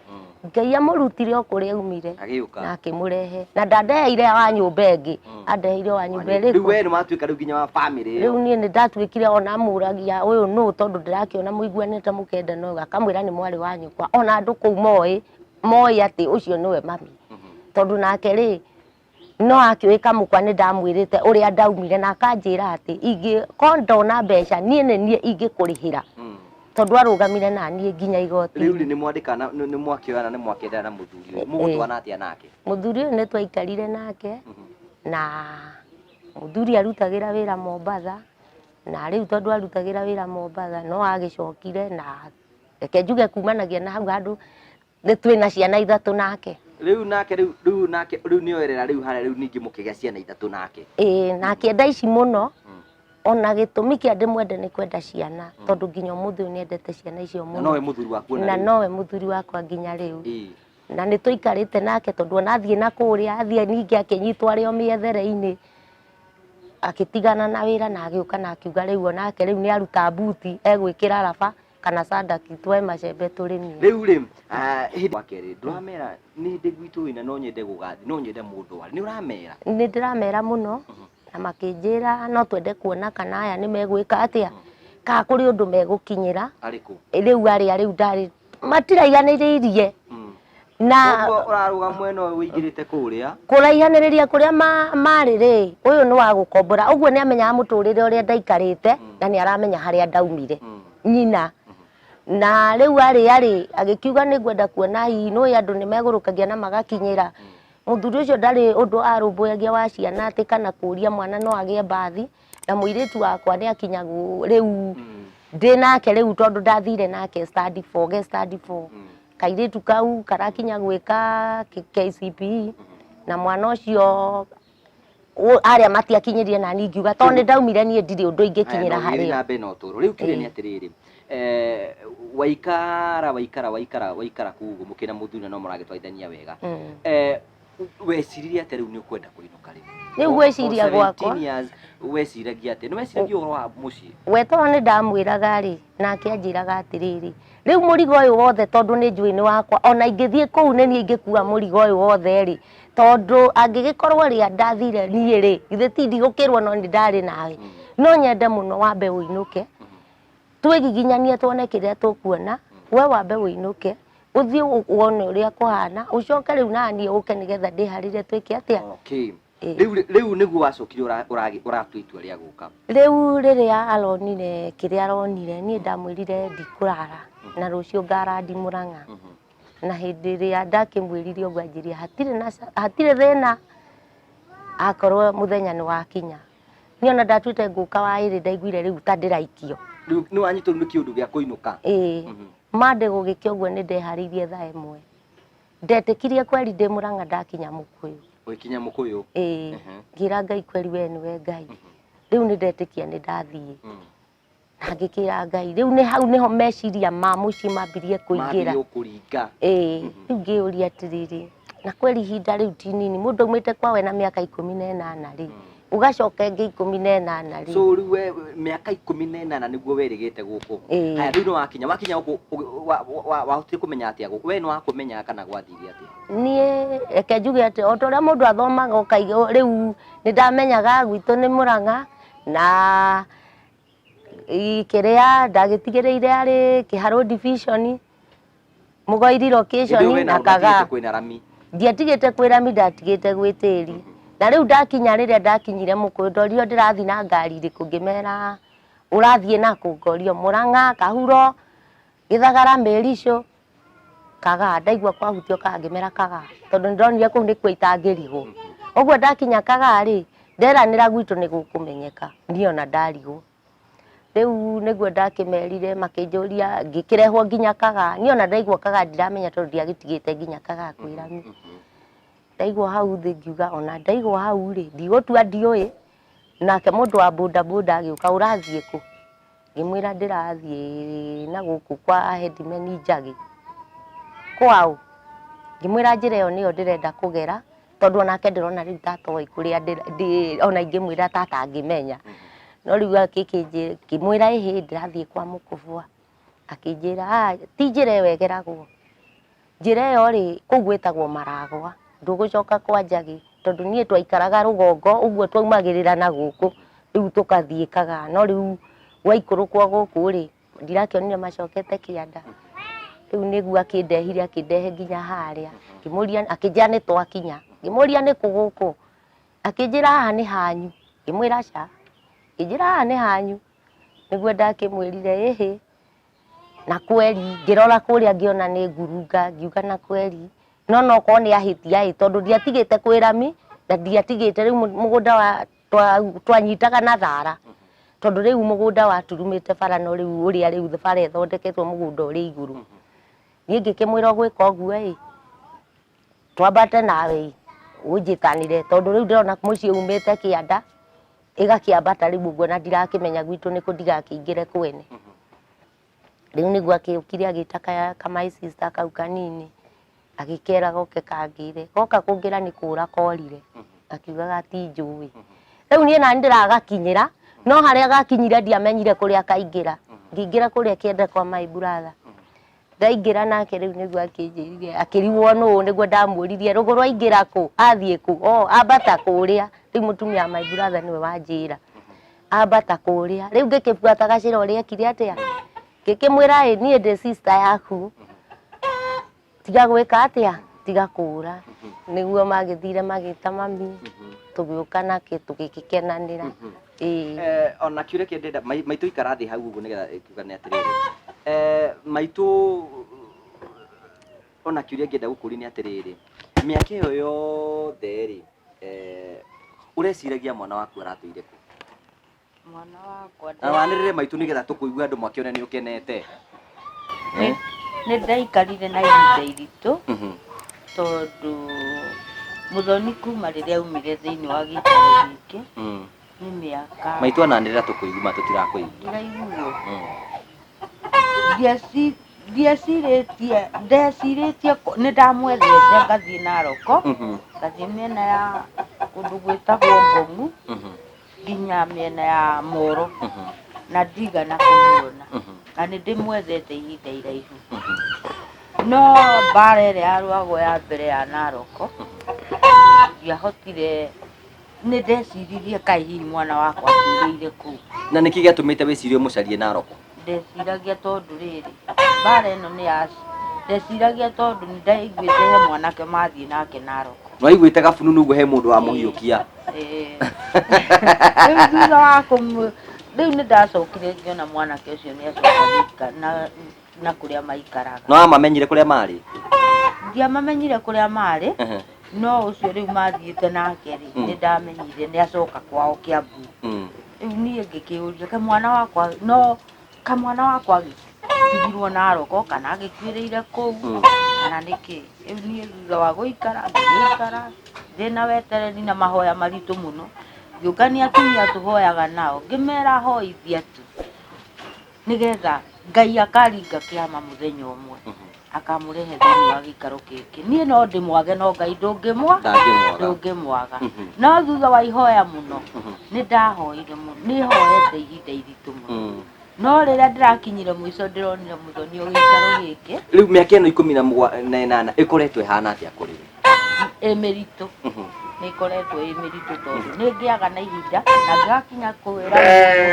Ngai amũrutire o kũrĩa aumire na akĩmũrehe na ndandeheire wa nyũmba ĩngĩ andeheire wa nyũmba ĩrĩkũ. Rĩu we nĩ matuĩka rĩu nginya wa family rĩu niĩ nĩ ndatuĩkire ona mũragia ũyũ nũ tondũ ndĩrakĩona mũiguanĩte mũkenda no akamwĩra nĩ mwarĩ wa nyũkwa ona andũ kũu moĩ atĩ ũcio nĩwe mami tondũ nake rĩ no akĩwĩka mũkwa nĩ ndamwĩrĩte ũrĩa ndaumire na akanjĩra atĩ ingĩkorwo ndona mbeca niĩ nĩ niĩ ingĩkũrĩhĩra tondũ arũgamire na niĩ nginya igoti. Rĩu nĩ mwandĩkana nĩ mwakĩoyana nĩ mwakĩendana na mũthuri ũyũ mũgũtwana atĩa nake? Mũthuri ũyũ nĩ twaikarire nake na mũthuri arutagĩra wĩra Mombatha na rĩu tondũ arutagĩra wĩra Mombatha no agĩcokire na reke njuge kumanagia na hau handũ Nĩ twĩna ciana ithatũ nake. Riu nake nĩoerera riu harĩa riu ningĩ mũkĩgĩa ciana ithatũ nake. Na akĩenda ici mũno. Ona gĩtũmi kĩa ndĩmwende nĩ kwenda ciana tondũ nginya ũmũthĩ nĩendete ciana icio mũno. Na nowe mũthuri waku na nowe mũthuri wakwa nginya rĩu. Na nĩ tũikarĩte nake tondũ ona athiĩ na kũrĩa athiĩ ningĩ akĩnyitwo arĩ o mĩethere-inĩ akĩtigana na wĩra na agĩũka na akiuga rĩu onake rĩu nĩ aruta buti egwĩkĩra raba kana sandaki twoe macembe tũrĩmie. Rĩu rĩ hĩndĩ wakerĩ ndũramera nĩ ndĩ gwitũ wĩna no nyende gũgathi no nyende mũndũ warĩ nĩ ũramera? Nĩ ndĩramera mũno na makĩnjĩra no twende kuona kana aya nĩ megwĩka atĩa kana kũrĩ ũndũ megũkinyĩra. Arĩkũ? Rĩu rĩu ndarĩ matiraiganĩrĩirie. Na ũraruga mwena ũyũ ũingĩrĩte kũrĩa kũraihanĩrĩria kũrĩa marĩ rĩ ũyũ nĩ wa gũkombora ũguo nĩ amenyaga mũtũrĩre ũrĩa ndaikarĩte na nĩ aramenya harĩa ndaumire nyina. Na rĩu arĩ agĩkiuga nĩ ngwenda kuona hihi nĩ andũ nĩ megũrũkagia na magakinyĩra. Mũthuri ũcio ndarĩ ũndũ arũmbũyagia wa ciana atĩ kana kũria mwana no agĩe mbathi na mũirĩtu wakwa nĩ akinyagwo rĩu ndĩ nake rĩu tondũ ndathire nake study 4 kairĩtu kau karakinya gwĩka KCPE na mwana ũcio arĩa matiakinyĩrie na niĩ ngiuga tondũ nĩ ndaumire niĩ ndirĩ ũndũ ingĩkinyĩra harĩa. Na mbere na ũtũũro rĩu tuge nĩ atĩrĩrĩ waikara kuguo mũkĩna mũthuri no mũragĩtwarithania wega weciririe atĩ rĩu nĩ ũkwenda kũinũka rĩu? Rĩu gwĩciria gwakwa weciragia atĩ nĩ weciragia ũhoro wa mũciĩ? We tondũ nĩ ndamwĩraga rĩ nake anjĩraga atĩrĩrĩ rĩu mũrigo ũyũ wothe tondũ nĩ njũĩ nĩ wakwa ona ingĩthiĩ kũu nĩ niĩ ingĩkua mũrigo ũyũ wothe rĩ tondũ angĩgĩkorwo rĩa ndathire niĩ rĩ githĩ ti ndigũkĩrwo no nĩ ndarĩ nawe no nyende mũno wambe ũinũke twĩgiginyanie tuone kĩrĩa tũkuona we wambe ũinũke ũthiĩ wone ũrĩa kũhana ũcoke rĩu naniĩ ũke nĩgetha ndĩharĩrie twĩke atĩa. Rĩu nĩguo wacokire ũratua itua rĩa gũka? Rĩu rĩrĩa aronire kĩrĩa aronire niĩ ndamwĩrire ndikũrara na rũciũ ngarandi Mũrang'a na hĩndĩ ĩrĩa ndakĩmwĩrire ũguo anjĩrire hatirĩ thĩna akorwo mũthenya nĩ wakinya. Niĩ ona ndatuĩte ngũka wa ĩrĩ ndaiguire rĩu ta ndĩraikio. Rĩu nĩ wanyitwo nĩ kĩũndũ gĩa kũinũka? Mande gũgĩkĩa ũguo nĩ ndeharĩirie thaa ĩmwe ndetĩkirie kweri ndĩ Mũrang'a ndakinya Mũkũyũ. Ũgĩkinya Mũkũyũ? Ngĩra Ngai kweri we nĩwe Ngai rĩu nĩ ndetĩkia nĩ ndathiĩ na ngĩkĩra Ngai rĩu nĩ hau nĩho meciria ma mũciĩ mambirie kũingĩra. Rĩu ngĩũria atĩrĩrĩ na kweri ihinda rĩu ti nini mũndũ aumĩte kwawe na mĩaka 18 rĩ ugacoka ĩngĩ 18 rĩ. So rĩu we mĩaka 18 nĩguo werĩgĩte gũkũ? Haya rĩu nĩ wakinya gũkũ wahotire kũmenya atĩa gũkũ? We nĩ wakũmenya kana gwathire atĩa? Niĩ reke njuge atĩ o ta ũrĩa mũndũ athomaga ũkaiga rĩu nĩ ndamenyaga gwitũ nĩ Mũrang'a na kĩrĩa ndagĩtigĩrĩire arĩ Kĩharũ division Mũgoiri location na Kagaa. Ndiatigĩte kwĩ rami ndatigĩte gwĩ tĩri. Na rĩu ndakinya rĩrĩa ndakinyire Mũkũyũ ndorio ndĩrathiĩ na ngari ĩrĩkũ ngĩmera ũrathiĩ nakũ ngorio Mũrang'a Kahuro Gĩthagara Mĩricũ Kagaa ndaigua kwahutio Kagaa ngĩmera Kagaa tondũ ndonire kũu nĩ kuo itangĩrigwo. Ũguo ndakinya Kagaa rĩ nderanĩra gwitũ nĩ gũkũmenyeka niĩ ona ndarigwo. Rĩu nĩguo ndakĩmerire makĩnjũria ngĩkĩrehwo nginya Kagaa niĩ ona ndaigua Kagaa ndiramenya tondũ ndiagĩtigĩte nginya Kagaa kwĩ rami. Ndaigua hau thĩ ngiuga ona ndaigua hau rĩ ndigũtua ndiũĩ nake mũndũ wa bodaboda agĩũka ũrathiĩ kũ? Ngĩmwĩra ndĩrathiĩ na gũkũ kwa headman Njagi kwao. Ngĩmwĩra njĩra ĩyo nĩyo ndĩrenda kũgera tondũ onake ndĩrona rĩu tatoĩ kũrĩa ona ingĩmwĩra tata angĩmenya. No rĩu ngĩmwĩra ĩhĩ ndĩrathiĩ kwa Mũkũbwa akĩnjĩra ti njĩra ĩyo ĩgeragwo njĩra ĩyo rĩ kũu gwĩtagwo Maragwa ndũgũcoka kwa Njagi tondũ niĩ twaikaraga rũgongo ũguo twaumagĩrĩra na gũkũ rĩu tũkathiĩ Kagaa no rĩu waikũrũkwo gũkũ rĩ ndirakĩonire macokete kĩanda. Rĩu nĩguo akĩndehire akĩndehe nginya harĩa ngĩmũria akĩnjĩra nĩ twakinya ngĩmũria nĩ kũ gũkũ akĩnjĩra haha nĩ hanyu ngĩmwĩra aca ngĩnjĩra haha nĩ hanyu. Nĩguo ndakĩmwĩrire ĩhĩ na kweri ngĩrora kũrĩa ngĩona nĩ ngurunga ngiuga na kweri no korwo nĩ ahĩtia tondũ ndiatigĩte kwĩ rami na ndiatigĩte rĩu mũgũnda twanyitaga na thara tondũ rĩu mũgũnda waturumĩte bara no rĩu ũrĩa rĩu bara ĩthondeketwo mũgũnda ũrĩ igũrũ. niĩ ngĩkĩmwĩra ũgwĩka ũguo twambate nawe ũnjĩtanĩre tondũ rĩu ndĩrona mũciĩ umĩte kĩanda ĩgakĩambata rĩu ũguo na ndirakĩmenya gwitũ nĩkũ ndigakĩingĩre kwene rĩu nĩguo agĩũkire agĩta ka my sister kau kanini agĩkera goke kangĩre goka kũngĩra nĩ kũra korire akiugaga ti njũĩ rĩu niĩ nani ndĩragakinyĩra no harĩa gakinyire ndiamenyire kũrĩa kaingĩra ngĩingĩra kũrĩa kĩenda kwa my brother ndaingĩra nake rĩu nĩguo akĩnjĩrire akĩrigwo nũũ nĩguo ndamũririe rũgũ rwaingĩra kũ athiĩ kũ ambata kũrĩa rĩu mũtumia my brother nĩwe wanjĩra ambata kũrĩa rĩu ngĩkĩbuata Gacĩra ũrĩa ekire atĩa ngĩkĩmwĩra niĩ ndĩ sister yaku tiga gwĩka atĩa tiga kũra nĩguo magĩthire magĩta mami tũgĩũka nake tũgĩkenanĩra ona kĩũria kĩrĩa ndĩrenda maitũ ikara thĩ hau ũguo nĩgetha kiuga nĩ atĩrĩrĩ maitũ ona kĩũria ngĩenda gũkũria nĩ atĩrĩrĩ mĩaka ĩyo yothe rĩ ũreciragia mwana waku aratũire kũ mwana wakwa na wanĩrĩre maitũ nĩgetha tũkũigua andũ makĩone nĩ ũkenete nĩ ndaikarire na ihinda iritũ tondũ Muthoni kuma rĩrĩa aumire thĩinĩ wa gĩikaro gĩkĩ nĩ mĩaka maitũ ananĩrĩra tũkũigua tũtirakũigua ndiraiguo ndecirĩtie nĩ ndamwethete ngathiĩ Naroko ngathiĩ mĩena ya kũndũ gwĩtagwo Ngong'u nginya mĩena ya Moro na ndigana kũmuona na nĩ ndĩmwethete ihinda iraihu no mbara ĩrĩa yarũagwo ya mbere ya Naroko ndiahotire nĩ ndeciririe kaĩ hihi mwana wakwa akiurĩire kũu na nĩkĩ gĩatũmĩte wĩcirie mũcarie Naroko ndeciragia tondũ rĩrĩ mbara ĩno nĩ ndeciragia tondũ nĩ ndaiguĩte he mwanake mathiĩ nake Naroko no aiguĩte gabununu ũguo he mũndũ wa mũhiũkia rĩu thutha wa rĩu nĩ ndacokire ngĩona mwanake ũcio nĩ acoka na kũrĩa maikaraga no amamenyire kũrĩa marĩ ndiamamenyire kũrĩa marĩ no ũcio rĩu mathiĩte nake rĩ nĩ ndamenyire nĩ acoka kwao Kĩambu rĩu niĩ ngĩkĩũria kamwana wakwa agĩtigirwo Naroko kana agĩkuĩrĩire kũu kana nĩkĩ rĩu niĩ thutha wa gũikara ndĩna wetereri na mahoya maritũ mũno ngĩũngania atumia tũhoyaga nao ngĩmera hoithia tu nĩgetha Ngai akaringa kĩama mũthenya ũmwe akamũrehe thĩinĩ wa gĩikaro gĩkĩ niĩ no ndĩmwage no Ngai ndũngĩmwaga no thutha wa ihoya mũno nĩ ndahoire mũno nĩ hoete ihinda iritũ mũno no rĩrĩa ndĩrakinyire mũico ndĩronire Muthoni gĩikaro gĩkĩ rĩu mĩaka ĩno 18 ĩkoretwo ĩhana atĩa kũrĩ mĩritũ nĩ ĩkoretwo mĩritũ tondũ nĩ ngĩaga na ihinda na ngĩgakinya kwĩra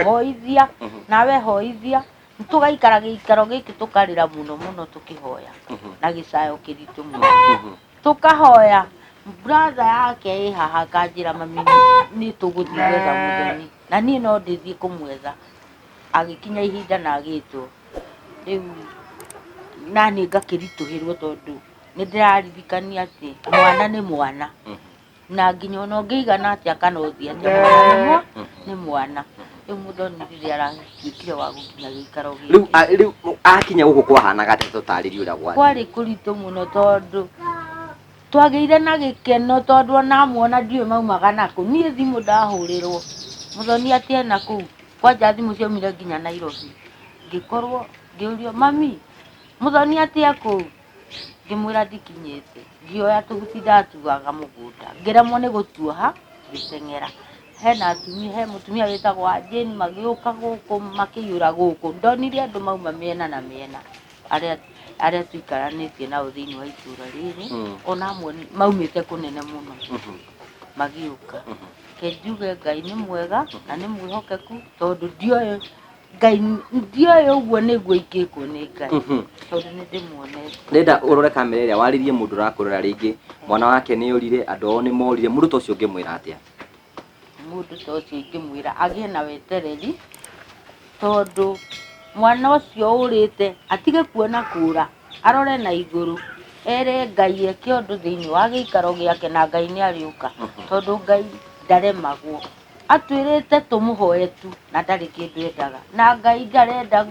hoithia nawe hoithia tũgaikara gĩikaro gĩkĩ tũkarĩra mũno mũno tũkĩhoya na gĩcayo kĩritũ mũno tũkahoya brother yake haha akanjĩra mami nĩ tũgũthiĩ gwetha Muthoni na niĩ no ndĩthiĩ kũmwetha agĩkinya ihinda na agĩtwo rĩu nani ngakĩritũhĩrwo tondũ nĩ ndĩraririkania atĩ mwana nĩ mwana na nginya ona ũngĩigana atĩa kana ũthiĩ atĩa mwana nĩ mwana rĩu Muthoni rĩrĩa aratuĩkire wa gũkinya gĩikaro gĩkĩ rĩu akinya gũkũ kwahanaga atĩa tũtarĩrie ũrĩa kwarĩ kũritũ mũno tondũ twagĩire na gĩkeno tondũ ona muona ndiũĩ maumaga nakũ niĩ thimũ ndahũrĩrwo Muthoni atĩ ena kũu kwanja thimũ ciaumire nginya Nairobi ngĩkorwo ngĩũrio mami Muthoni atĩ kũu ngĩmwĩra ndikinyĩte ngĩoya tũhuti ndatuaga mũgũnda ngĩremwo nĩ gũtuoha ngĩteng'era he mũtumia wĩtagwo Jane magĩũka gũkũ makĩiyũra gũkũ ndonire andũ mauma mĩena na mĩena arĩa tũikaranĩtie nao thĩinĩ wa itũra rĩrĩ ona amwe maumĩte kũnene mũno magĩũka ngiuga Ngai nĩ mwega na nĩ mwĩhokeku tondũ ndioĩ ũguo nĩguo ingĩkwo nĩ Ngai tondũ nĩ ndĩmuonete ndenda ũrore kamera ĩrĩa warĩrie mũndũ ũrakũrora rĩngĩ mwana wake nĩ ũrire andũ ao nĩ morire mũndũ ta ũcio ũngĩmwĩra atĩa mũndũ ta ũcio ingĩmwĩra agĩe na wetereri tondũ mwana ũcio ũrĩte atige kuona kũra arore na igũrũ ere Ngai eke ũndũ thĩinĩ wa gĩikaro gĩake na Ngai nĩ arĩũka tondũ Ngai ndaremagwo atwĩrĩte tũmũhoe tu na ndarĩ kĩndũ endaga na Ngai ndarenda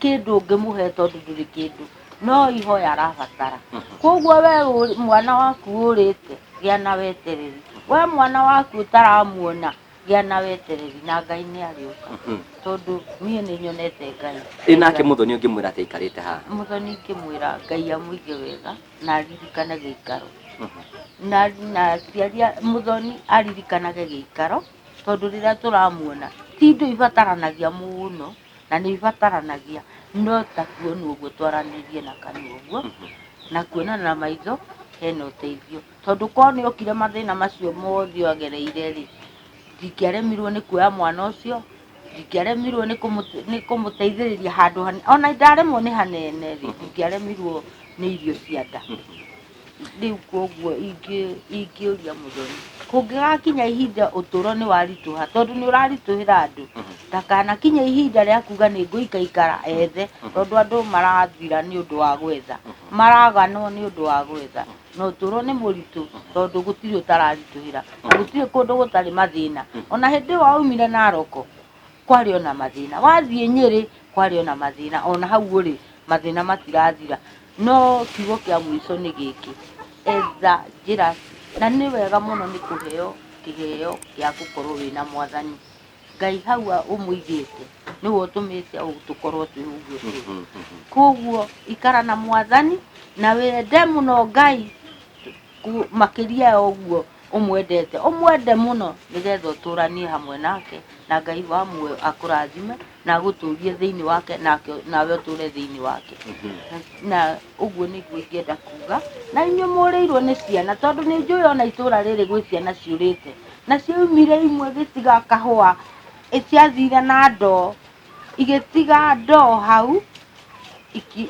kĩndũ ũngĩmũhe tondũ ndũrĩ kĩndũ no ihoya arabatara koguo we mwana waku ũrĩte gĩa na wetereri we mwana waku ũtaramuona gĩa na wetereri na Ngai nĩ arĩũka tondũ niĩ nĩ nyonete Ngai nake Muthoni ũngĩmwĩra atĩ aikarĩte haha Muthoni ingĩmwĩra Ngai amũige wega na aririkane gĩikaro na aciaria Muthoni aririkanage gĩikaro tondũ rĩrĩa tũramuona ti indo ibataranagia mũno na nĩ ibataranagia no ta kuona ũguo twaranĩrie na kanua ũguo na kuonana na maitho hena ũteithio tondũ korwo nĩ okire mathĩna macio mothe agereire rĩ ndingĩaremirwo nĩ kuoya mwana ũcio ndingĩaremirwo nĩ kũmũteithĩrĩria handũ hanene ona ndaremwo nĩ hanene rĩ ndingĩaremirwo nĩ irio cia nda rĩu koguo ingĩũria Muthoni kũngĩgakinya ihinda ũtũro nĩ waritũha tondũ nĩ ũraritũhĩra andũ ndakanakinye ihinda rĩa kuga nĩ ngũikaikara ethe tondũ andũ marathira nĩ ũndũ wa gwetha maraganwo nĩ ũndũ wa gwetha na ũtũro nĩ mũritũ tondũ gũtirĩ ũtararitũhĩra na gũtirĩ kũndũ gũtarĩ mathĩna ona hĩndĩ ĩyo waumire Naroko kwarĩ ona mathĩna wathiĩ Nyĩrĩ kwarĩ ona mathĩna ona hau ũrĩ mathĩna matirathira no kiugo kĩa mũico nĩ gĩkĩ etha njĩra na nĩ wega mũno nĩ kũheo kĩheo gĩa gũkorwo wĩna Mwathani Ngai hau ũmũigĩte nĩwe ũtũmĩte tũkorwo twĩ ũguo tũrĩ koguo ikara na Mwathani na wende mũno Ngai makĩria ya ũguo ũmwende mũno nĩgetha ũtũranie hamwe nake na Ngai wa muoyo akũrathime na agũtũrie thĩinĩ wake nawe ũtũre thĩinĩ wake na ũguo nĩguo ingĩenda kuga na inyuĩ mũrĩirwo nĩ ciana tondũ nĩ njũĩ ona itũra rĩrĩ gwĩ ciana ciũrĩte na ciaumire imwe gĩtiga kahũa ciathire na ndoo igĩtiga ndoo hau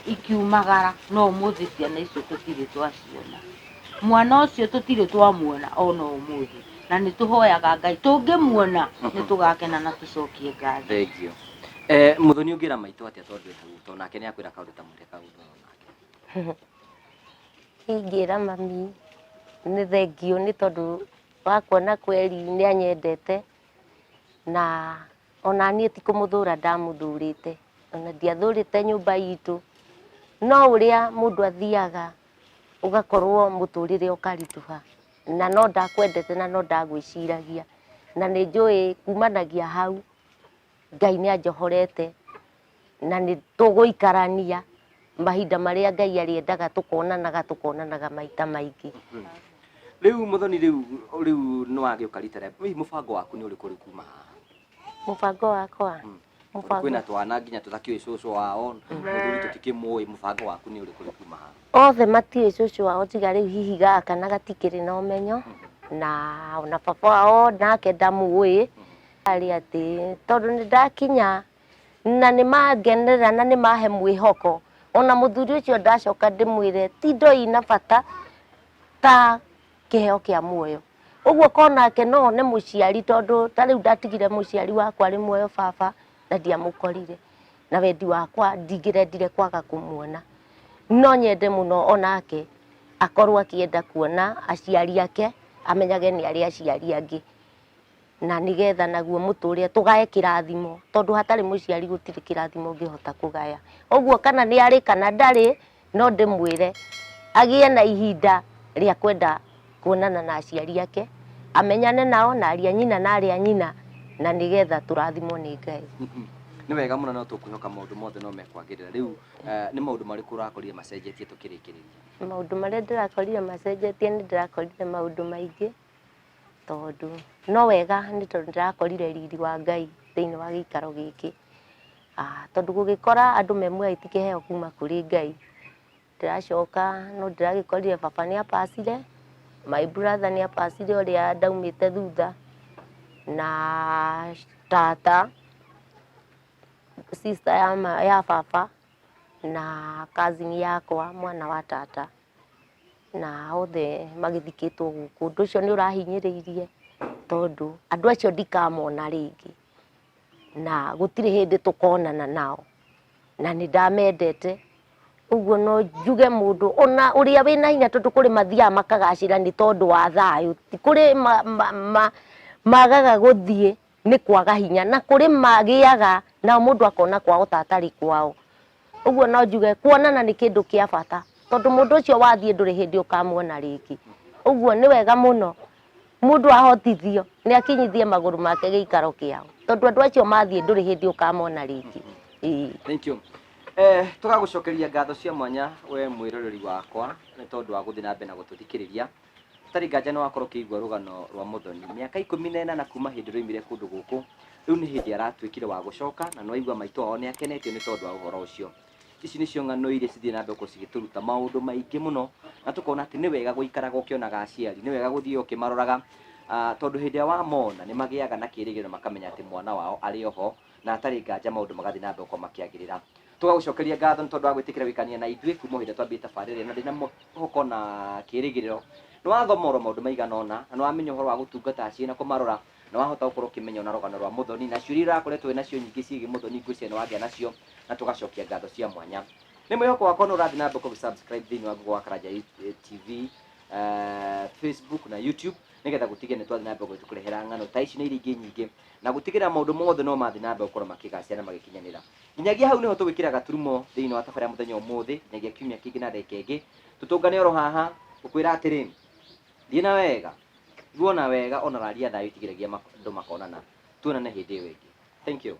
ikiumagara no ũmũthĩ ciana icio tũtirĩ twaciona mwana ũcio tũtirĩ twamuona ona ũmũthĩ na nĩ tũhoyaga Ngai tũngĩmuona nĩ tũgakena na tũcokie ngatho thengio Muthoni ũngĩra maitũ atĩa tondũ tondũ nake nĩ akwĩra kaũndũ ta mũrĩa kaũndũ nake ingĩra mami nĩ thengio nĩ tondũ wa kuona kweri nĩ anyendete na ona niĩ ti kũmũthũra ndamũthũrĩte ona ndiathũrĩte nyũmba itũ no ũrĩa mũndũ athiaga ũgakorwo mũtũrĩre ũkaritũha na no ndakwendete na no ndagwĩciragia na nĩ njũĩ kumanagia hau Ngai nĩ anjohorete na nĩ tũgũikarania mahinda marĩa Ngai arĩendaga tũkonanaga maita maingĩ rĩu Muthoni rĩu nĩ wagĩũka rita rĩa mũbango waku nĩ ũrĩkũ kuma haha mũbango wakwa kwĩna twana nginya tũtakĩũĩ cũcũ wao mũthuri tũtikĩmũĩ mũbango waku nĩ ũrĩkũ kuma haha othe matiũĩ cũcũ wao tiga rĩu hihi gaka na gatikĩrĩ na ũmenyo na ona baba wao nake ndamũĩ arĩ atĩ tondũ nĩ ndakinya na nĩ mangenera na nĩ mahe mwĩhoko ona mũthuri ũcio ndacoka ndĩmwĩre ti indo ina bata ta kĩheo kĩa muoyo ũguo konake no nĩ mũciari tondũ ta rĩu ndatigire mũciari wakwa arĩ muoyo baba na ndiamũkorire na wendi wakwa ndingĩrendire kwaga kũmuona no nyende mũno onake akorwo akĩenda kuona aciari ake amenyage nĩ arĩ aciari angĩ na nĩgetha naguo mũtũrĩa tũgae kĩrathimo tondũ hatarĩ mũciari gũtirĩ kĩrathimo ũngĩhota kũgaya ũguo kana nĩ arĩ kana ndarĩ no ndĩmwĩre agĩe na ihinda rĩa kwenda kuonana na aciari ake amenyane nao na ariũ a nyina na arĩ a nyina na nĩgetha tũrathimwo nĩ Ngai nĩ wega mũno no tũkwĩhoka maũndũ mothe no mekwagĩrĩra rĩu nĩ maũndũ marĩkũ ũrakorire macenjetie tũkĩrĩkĩrĩria maũndũ marĩa ndĩrakorire macenjetie nĩ ndĩrakorire maũndũ maingĩ tondũ no wega nĩ tondũ ndĩrakorire riri wa Ngai thĩinĩ wa gĩikaro gĩkĩ tondũ gũgĩkora andũ me muoyo itikĩheo kuma kũrĩ Ngai ndĩracoka no ndĩragĩkorire baba nĩ apacire my brother nĩ apacire ũrĩa ndaumĩte thutha na tata sister ya baba na cousin yakwa mwana wa tata na othe magĩthikĩtwo gũkũ ũndũ ũcio nĩ ũrahinyĩrĩirie tondũ andũ acio ndikamona rĩngĩ na gũtirĩ hĩndĩ tũkonana nao na nĩ ndamendete ũguo no njuge mũndũ ona ũrĩa wĩna hinya tondũ kũrĩ mathiaga makagacĩra nĩ tondũ wa thayũ ti kũrĩ magaga gũthiĩ nĩ kwaga hinya na kũrĩ magĩaga na mũndũ akona kwao tatarĩ kwao Uguo no njuge kuonana nĩ kĩndũ kĩa bata tondũ mũndũ ũcio wathiĩ ndũrĩ hĩndĩ ũkamuona rĩngĩ. Uguo nĩ wega mũno mũndũ ahotithio nĩ akinyithie magũrũ make gĩikaro kĩao tondũ andũ acio mathiĩ ndũrĩ hĩndĩ ũkamona rĩngĩ. Thank you. Tũgagũcokeria ngatho cia mwanya we mwĩroreri wakwa nĩ tondũ wa gũthiĩ na mbere na gũtũthikĩrĩria. Tarĩ nganja no wakorwo kĩigua rũgano rwa Muthoni mĩaka 18 kuma hĩndĩ roimire kũndũ gũkũ, rĩu nĩ hĩndĩ aratuĩkire wa gũcoka na no aigua maitũ ao nĩ akenetio nĩ tondũ wa ũhoro ũcio. Ici nĩcio ng'ano iria cithiĩ na mbere cigĩtũruta maũndũ maingĩ mũno na tũkona atĩ nĩ wega gũikaraga ũkĩonaga aciari, nĩ wega gũthiĩ ũkĩmaroraga tondũ hĩndĩ ĩrĩa wamona nĩ magĩaga na kĩĩrĩgĩrĩro makamenya atĩ mwana wao arĩ oho na atarĩ nganja maũndũ magathiĩ na mbere gũkorwo makĩagĩrĩra. Tũgagũcokeria ngatho nĩ tondũ wa gwĩtĩkĩra gũikarania na ithuĩ kuma hĩndĩ twambĩte tabarĩra na ndĩna mũhoko na kĩĩrĩgĩrĩro nĩ wathoma maũndũ maigana ũna na nĩ wamenya ũhoro wa gũtungata aciari na kũmarora na wahota gũkorwo ũkĩmenya ona rũgano rwa Muthoni na ciũria iria ũrakoretwo nacio nyingĩ ciĩgiĩ Muthoni ngwĩciria nĩ wagĩa nacio na tũgacokia ngatho cia mwanya. Nĩ mwĩhoko wakwa nĩ ũrathiĩ na mbere gũsubscribe thĩinĩ wa Google wa Karanja TV, Facebook na YouTube nĩgetha gũtigĩrĩra nĩ twathiĩ na mbere gũkũrehera ng'ano ta ici na iria ingĩ nyingĩ na gũtigĩrĩra maũndũ mothe no mathiĩ na mbere gũkorwo makĩgacĩra na magĩkinyanĩra. Nginyagia hau nĩho tũgwĩkĩra gaturumo thĩinĩ wa tabarĩra mũthenya ũmũthĩ nginyagia kiumia kĩngĩ na ndagĩka ĩngĩ tũtũngane oro haha gũkwĩra atĩrĩ thiĩ na wega guona wega ona raria thayũ itigĩragia andũ makonana tuonane hĩndĩ ĩyo ĩngĩ. Thank you.